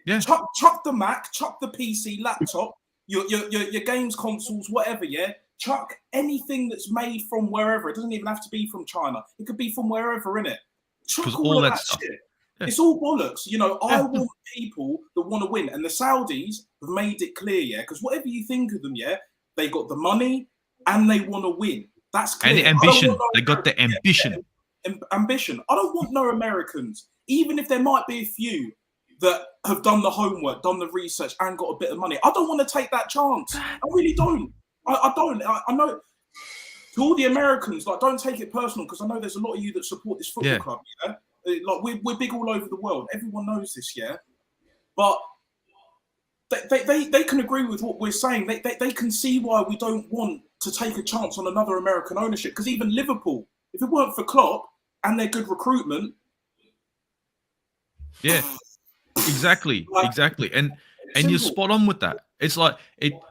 Yeah. Chuck the Mac, chuck the PC, laptop, your games consoles, whatever. Yeah. Chuck anything that's made from wherever. It doesn't even have to be from China. It could be from wherever, innit? Chuck all that shit. Yeah. It's all bollocks. I want people that want to win. And the Saudis have made it clear, yeah, because whatever you think of them, yeah, they got the money and they want to win. That's clear. And the ambition. They got the ambition. Ambition. I don't want no Americans, even if there might be a few that have done the homework, done the research, and got a bit of money. I don't want to take that chance. I really don't. I don't. I know. To all the Americans, like, don't take it personal, because I know there's a lot of you that support this football club, yeah? Like, we're big all over the world. Everyone knows this, yeah? But they can agree with what we're saying. They can see why we don't want to take a chance on another American ownership. Because even Liverpool, if it weren't for Klopp and their good recruitment... Yeah, exactly. And you're spot on with that. It's like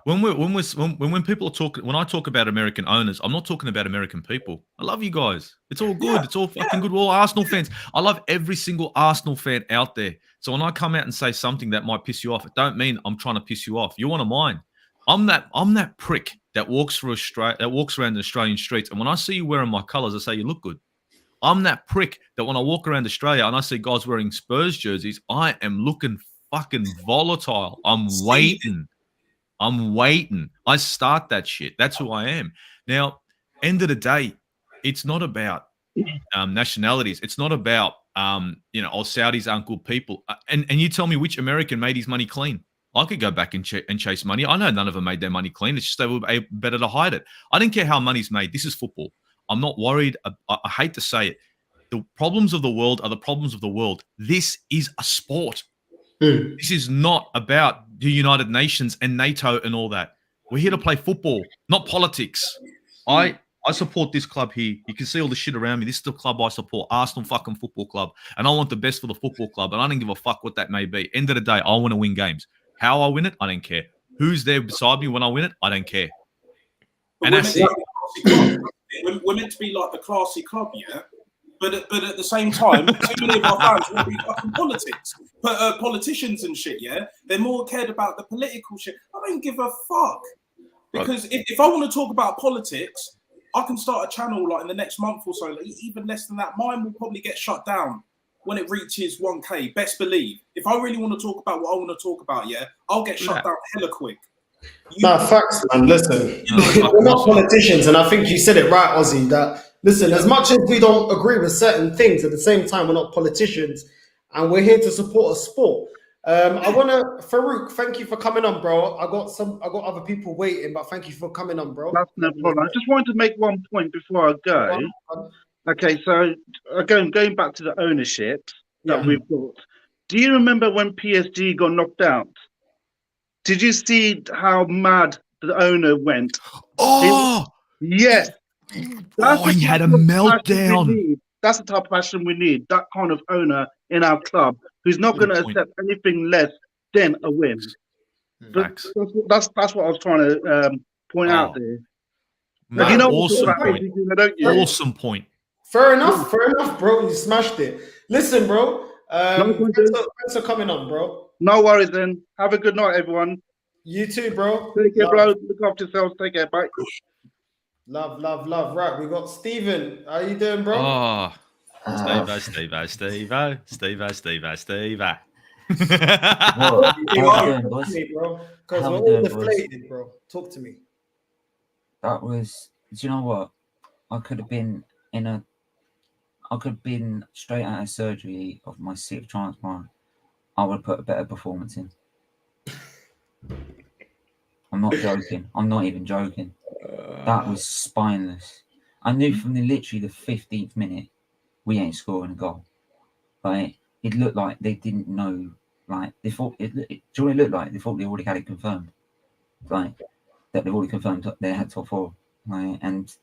when people are talking, when I talk about American owners, I'm not talking about American people. I love you guys. It's all good. It's all fucking good. We're all Arsenal fans. I love every single Arsenal fan out there. So when I come out and say something that might piss you off, it don't mean I'm trying to piss you off. You're one of mine. I'm that prick that walks around the Australian streets, and when I see you wearing my colours, I say you look good. I'm that prick that when I walk around Australia and I see guys wearing Spurs jerseys, I am looking fucking volatile. I'm waiting. I start that shit. That's who I am. Now, end of the day, it's not about nationalities. It's not about Saudis aren't good people. And you tell me which American made his money clean. I could go back and chase money. I know none of them made their money clean. It's just they were better to hide it. I don't care how money's made. This is football. I'm not worried. I hate to say it. The problems of the world are the problems of the world. This is a sport. This is not about the United Nations and NATO and all that. We're here to play football, not politics. I support this club here. You can see all the shit around me. This is the club I support, Arsenal fucking Football Club. And I want the best for the football club. And I don't give a fuck what that may be. End of the day, I want to win games. How I win it, I don't care. Who's there beside me when I win it, I don't care. And that's it. We're meant to be like the classy club, yeah? But at the same time, too many of our fans want to be fucking politicians and shit, yeah? They're more cared about the political shit. I don't give a fuck. Because if I want to talk about politics, I can start a channel like in the next month or so, like, even less than that. Mine will probably get shut down when it reaches 1K, best believe. If I really want to talk about what I want to talk about, yeah, I'll get shut down hella quick. Facts, man. Listen, we're not politicians, and I think you said it right, Ozzy, that... Listen, as much as we don't agree with certain things, at the same time, we're not politicians, and we're here to support a sport. I want to, Farouk, thank you for coming on, bro. I got other people waiting, but thank you for coming on, bro. That's no problem. I just wanted to make one point before I go. Okay, so again, going back to the ownership that we've got, Do you remember when PSG got knocked out? Did you see how mad the owner went? Oh, Yes. That's the he had a type of passion we meltdown. need. That's the type of passion we need. That kind of owner in our club who's not Good going to point. accept anything less than a win. But Facts. that's what I was trying to point out Oh, there. mate, And you know awesome about point. PSG, don't you? Awesome point. Fair enough, bro. You smashed it. Listen, bro. No, Thanks for coming on, bro. no worries then. Have a good night, everyone. You too, bro. Take care, Love. bro. Look after yourselves. Take care. Bye. Love. Right, we got Steven. How you doing, bro? Oh, Steve. What? How we doing, Talk boys? to me, bro. Because How we're we all doing, boys? deflated, bro. Talk to me. That was. Do you know what? I could have been straight out of surgery of my 6th transplant. I would have put a better performance in. I'm not joking. I'm not even joking. That was spineless. I knew from literally the 15th minute we ain't scoring a goal. Like, it looked like they didn't know. Like, they thought do you know what it looked like? They thought they already had it confirmed. Like, that they've already confirmed they had top 4. Right, and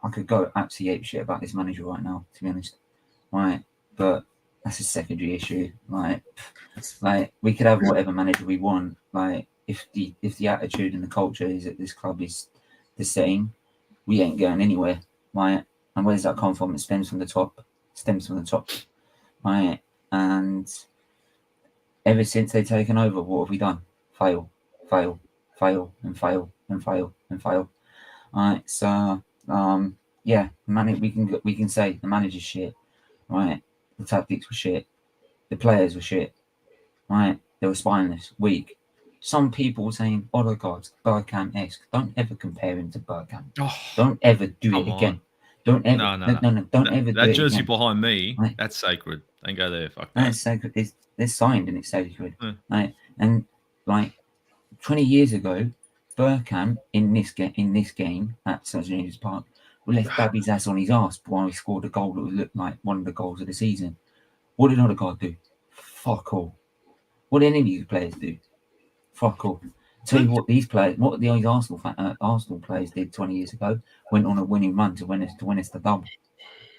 I could go absolutely ape shit about this manager right now, to be honest. Right, but that's a secondary issue. Like we could have whatever manager we want. Like, if the attitude and the culture is at this club is the same, we ain't going anywhere. Right, and where does that come from? It stems from the top. Right, and ever since they've taken over, what have we done? Fail. Right, so yeah, we can say the manager's shit, right? The tactics were shit, the players were shit, right? They were spineless, weak. Some people were saying Odegaard's Bergkamp-esque. Don't ever compare him to Bergkamp. Oh, Don't ever do it again. Don't ever. No. Don't ever do That it jersey again. behind me, Right. that's sacred. Don't go there. Fuck that. That's sacred. They're signed and it's sacred. Yeah. Right? And like 20 years ago, Bergkamp in this game at St James's Park, we left Babby's ass on his ass while he scored a goal that looked like one of the goals of the season. What did Odegaard do? Fuck all. What did any of these players do? Fuck all. Tell you what, these Arsenal players did 20 years ago, went on a winning run to win us the double,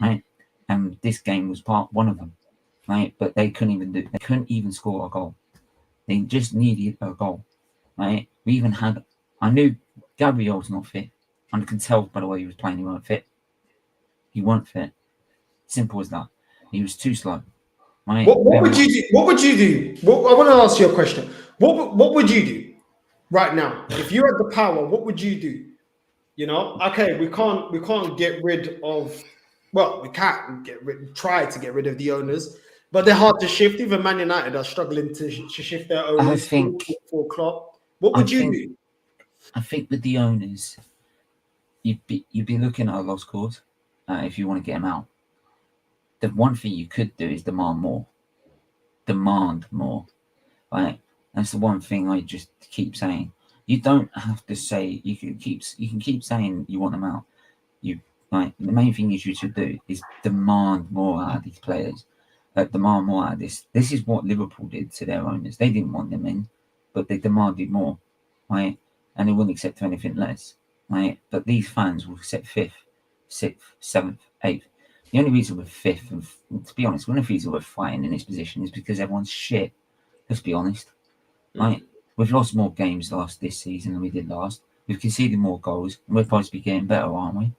right? And this game was one of them, right? But they couldn't even score a goal. They just needed a goal, right? We even had. I knew Gabriel's not fit. I could tell by the way he was playing he weren't fit. He weren't fit. Simple as that. He was too slow. Right? What would you do? What would you do? I want to ask you a question. What would you do right now if you had the power? What would you do? You know, okay, we can't get rid of. Well, we can't try to get rid of the owners, but they're hard to shift. Even Man United are struggling to shift their owners. I think for Klopp. What would you do? I think with the owners, you'd be looking at a lost cause if you want to get them out. The one thing you could do is demand more. Right? That's the one thing I just keep saying. You don't have to say. You can keep saying you want them out. The main thing you should do is demand more out of these players. Demand more out of this. This is what Liverpool did to their owners. They didn't want them in, but they demanded more, right? And they wouldn't accept anything less, right? But these fans will accept 5th, 6th, 7th, 8th. The only reason we're 5th, and to be honest, the only reason we're fighting in this position is because everyone's shit. Let's be honest, right? We've lost more games this season than we did last. We've conceded more goals, and we're supposed to be getting better, aren't we?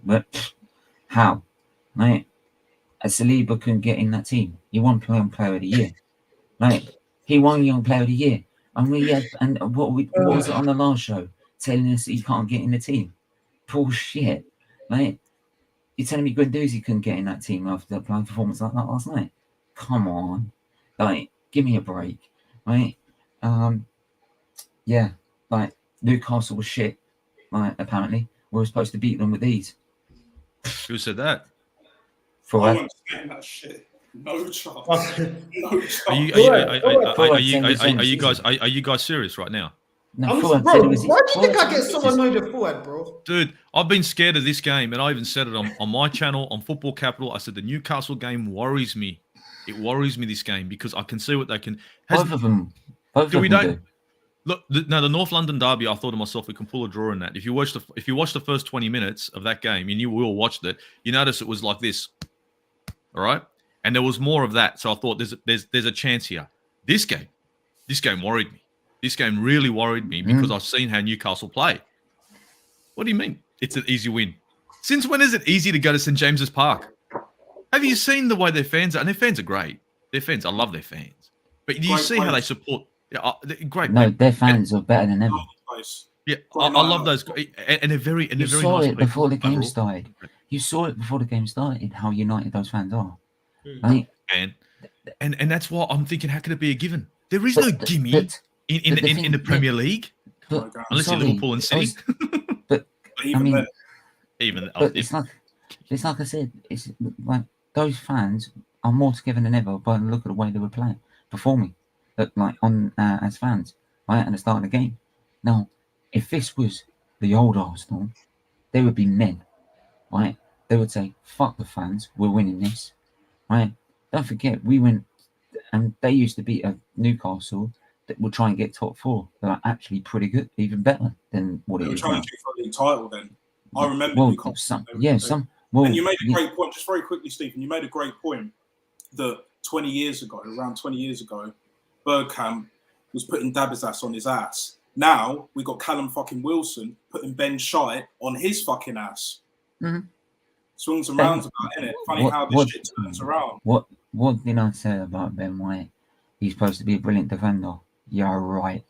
But how, right? Saliba couldn't get in that team. He won Young Player of the Year, right? He won Young Player of the Year, and what was it on the last show? Telling us he can't get in the team. Bullshit, right? You're telling me Guendouzi couldn't get in that team after playing performance like that last night? Come on, like, give me a break, right? Yeah, like Newcastle was shit. Right, apparently we were supposed to beat them with these. Who said that? I wasn't saying that shit. No chance. No chance. Are you guys serious right now? No, Bro, why do you think I get so annoyed at Fuad, bro? Dude, I've been scared of this game, and I even said it on my channel, on Football Capital. I said the Newcastle game worries me. It worries me this game because I can see what they can. Both of them do. Look, the North London derby. I thought to myself, we can pull a draw in that. If you watch the first 20 minutes of that game, and we all watched it, you notice it was like this, all right, and there was more of that. So I thought there's a chance here. This game worried me. This game really worried me because I've seen how Newcastle play. What do you mean? It's an easy win. Since when is it easy to go to St James's Park? Have you seen the way their fans are? And their fans are great. Their fans, I love their fans. But do you see how they support? Yeah, great. No, their fans are better than ever. Yeah, I love those, and they're very. And You they're very saw nice it before the people game overall. started. You saw it before the game started. How united those fans are. Mm. Right? And that's why I'm thinking, how could it be a given? There is no gimme in the Premier League, unless you're Liverpool and City. But I mean, But it's like I said, it's like those fans are more together than ever by the look of the way they were playing, performing, like on as fans, right at the start of the game. Now, if this was the old Arsenal, they would be men, right? They would say, "Fuck the fans, we're winning this," right? Don't forget, we went and they used to beat a Newcastle that will try and get top 4. They're actually pretty good, even better than what They it were is. trying Now. to do for a league title then. I remember Well, Newcastle. Well, And you made a great point, just very quickly, Stephen. You made a great point that around 20 years ago, Bergkamp was putting Dabbers on his ass. Now we got Callum fucking Wilson putting Ben Shite on his fucking ass. Mhm. Swings and roundabouts, innit? Funny how this shit turns around. What did I say about Ben White? He's supposed to be a brilliant defender. You're right.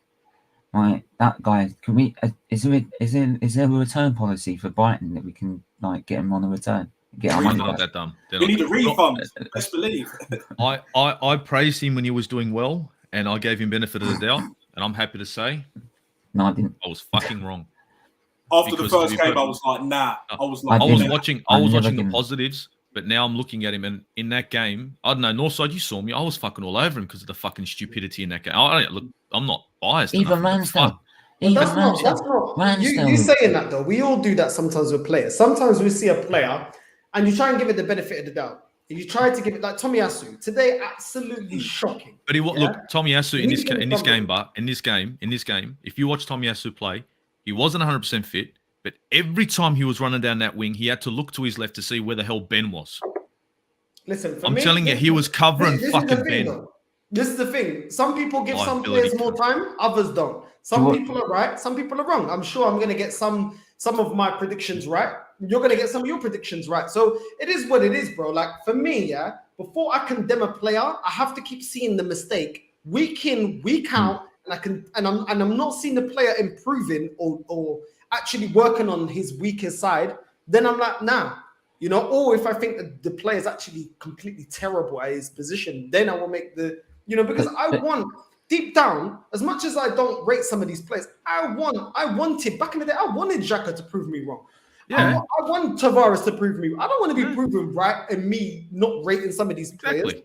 Right, that guy. Can we? Is there a return policy for Brighton that we can like get him on a return? Get our they're money not back? that dumb. We need a refund. Best believe. I praised him when he was doing well, and I gave him benefit of the doubt. And I'm happy to say, No, I didn't. I was fucking wrong. After the Because first to be game, I fair- was like, nah. I was I like, I was didn't. watching I never the did. positives, but now I'm looking at him, and in that game, I don't know, Northside, you saw me. I was fucking all over him because of the fucking stupidity in that game. Look, I'm not biased. Even enough, but Ramsdale. But Even that's not. Ramsdale. You saying that though. We all do that sometimes with players. Sometimes we see a player, and you try and give it the benefit of the doubt. And you try to give it like Tomiyasu today. Absolutely shocking. But look, Tomiyasu in this game, if you watch Tomiyasu play, he wasn't 100% fit. But every time he was running down that wing, he had to look to his left to see where the hell Ben was. Listen, I'm telling you, he was covering fucking Ben. Though. This is the thing. Some people give some Liability players more time, others don't. Some people are right, some people are wrong. I'm sure I'm going to get some of my predictions right. You're going to get some of your predictions right. So it is what it is, bro. Like for me, yeah, before I condemn a player, I have to keep seeing the mistake week in, week out, and I'm not seeing the player improving or actually working on his weaker side. Then I'm like, nah. You know, or if I think that the player is actually completely terrible at his position, then I will make because I want deep down, as much as I don't rate some of these players, I wanted back in the day, I wanted Xhaka to prove me wrong. Yeah. I want Tavares to prove me. I don't want to be proven right and me not rating some of these players. Exactly.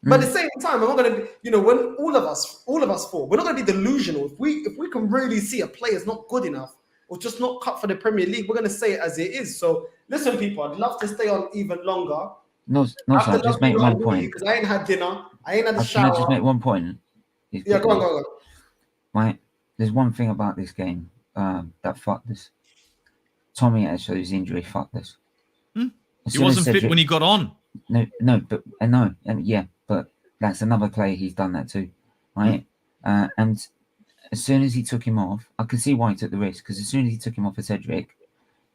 But at the same time, I'm not going to be, when all of us fall, we're not going to be delusional. If we can really see a player is not good enough or just not cut for the Premier League, we're going to say it as it is. So listen, people, I'd love to stay on even longer. No, sir, just make one point. Because I ain't had dinner. I ain't had a Can I shower. just make one point? Yeah, go on. Right, there's one thing about this game that fucked us. Tomiyasu's injury fucked us. He wasn't fit when he got on. But that's another player. He's done that too, right? And as soon as he took him off, I could see why he took the risk. Because as soon as he took him off for Cedric,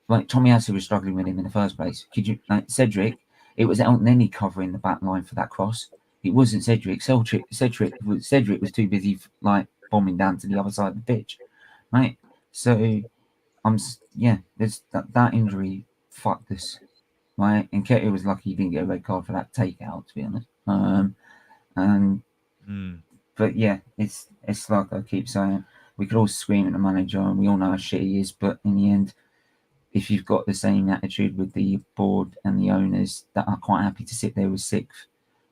like Tomiyasu was struggling with him in the first place. Cedric? It was Elneny covering the back line for that cross. It wasn't Cedric. Cedric was too busy like bombing down to the other side of the pitch, right? So, there's that injury fucked us, right? And Ketia was lucky he didn't get a red card for that takeout, to be honest. But yeah, it's like I keep saying, we could all scream at the manager, and we all know how shit he is. But in the end, if you've got the same attitude with the board and the owners that are quite happy to sit there with sixth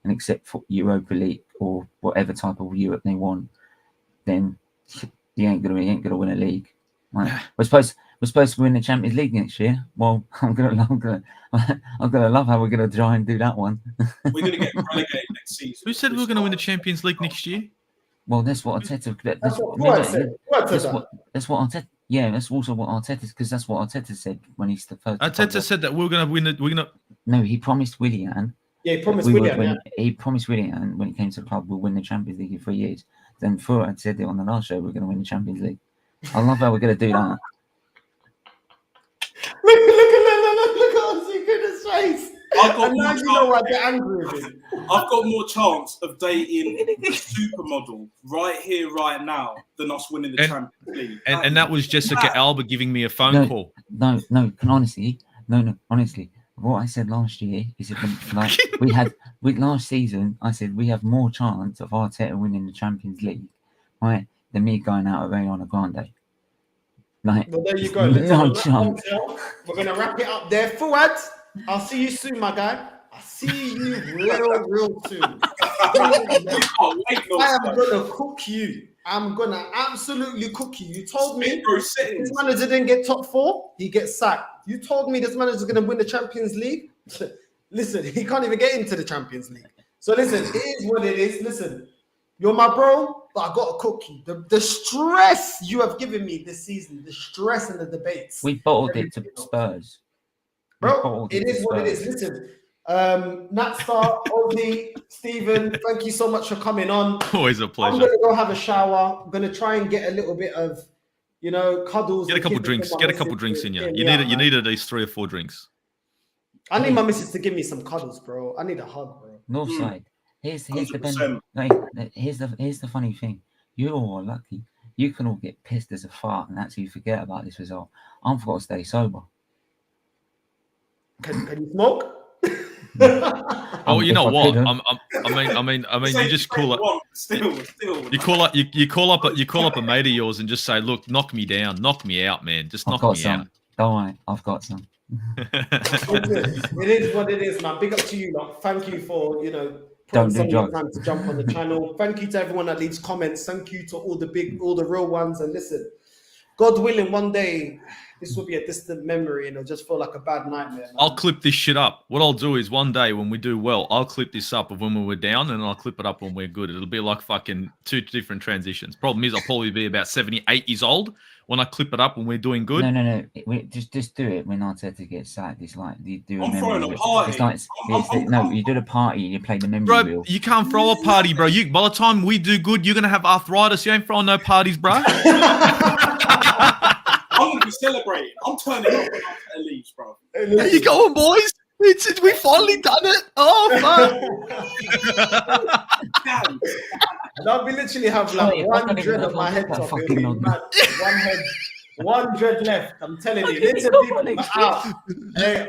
and accept for Europa League or whatever type of Europe they want, then you ain't gonna win a league. Right? We're we're supposed to win the Champions League next year. Well, I'm gonna love how we're gonna try and do that one. We're going to get relegated next season. Who said we were going to win the Champions League next year? Well, that's what Arteta. That's what Fuad said. Fuad said that. That's what Arteta. Yeah, that's also what Arteta, because that's what Arteta said when he's the first. Arteta said that we're going to win it. We're going to. No, he promised Willian. Yeah, he promised Willian. He promised Willian when it came to the club, we'll win the Champions League in 3 years. Then Fuad said it on the last show, we're going to win the Champions League. I love how we're going to do that. Look at Ozzy face. And now you know I get angry with him. I've got more chance of dating a supermodel right here, right now, than us winning the Champions League. And that was Jessica Alba giving me a phone call. No, honestly, what I said last year is if like last season, I said we have more chance of Arteta winning the Champions League, right, than me going out of Ariana Grande. Like, well, there you go. No chance. We're gonna wrap it up there. Fuad, I'll see you soon, my guy. I'll see you real soon. I am gonna cook you. I'm gonna absolutely cook you. You told me this manager didn't get top 4, he gets sacked. You told me this manager's gonna win the Champions League. Listen, he can't even get into the Champions League. So listen, it is what it is. Listen, you're my bro, but I gotta cook you. The stress you have given me this season, the stress and the debates. We bottled it to Spurs. Bro, it is what it is. Listen, Natstar, Ozzy, Stephen, thank you so much for coming on. Always a pleasure. I'm gonna go have a shower. I'm gonna try and get a little bit of, cuddles. Get a couple drinks. Get a couple drinks in you. You need at least 3 or 4 drinks. I need my missus to give me some cuddles, bro. I need a hug, bro. Northside. Here's the funny thing. You all are lucky. You can all get pissed as a fart and actually forget about this result. I've got to stay sober. Can you smoke? Oh, you know what? I mean, you just call it. Still. You call up a mate of yours and just say, "Look, knock me down, knock me out, man. Just knock me out." Don't worry, I've got some. It is what it is, man. Big up to you, lot. Thank you for putting some time to jump on the channel. Thank you to everyone that leaves comments. Thank you to all the real ones. And listen, God willing, one day this will be a distant memory and it'll just feel like a bad nightmare. Man. I'll clip this shit up. What I'll do is one day when we do well, I'll clip this up of when we were down and I'll clip it up when we're good. It'll be like fucking 2 different transitions. Problem is I'll probably be about 78 years old when I clip it up when we're doing good. No. Just do it when Arteta gets sacked. It's like you do a I'm memory. throwing a party. You do the party. You play the memory wheel. You can't throw a party, bro. By the time we do good, you're gonna have arthritis. You ain't throwing no parties, bro. I'm gonna be celebrating. I'm turning up when Arteta leaves, bro. There you going, boys? We finally done it. Oh fuck! I'll be literally have like one dread on my head top. One dread left. I'm telling you. Listen, people out. Hey.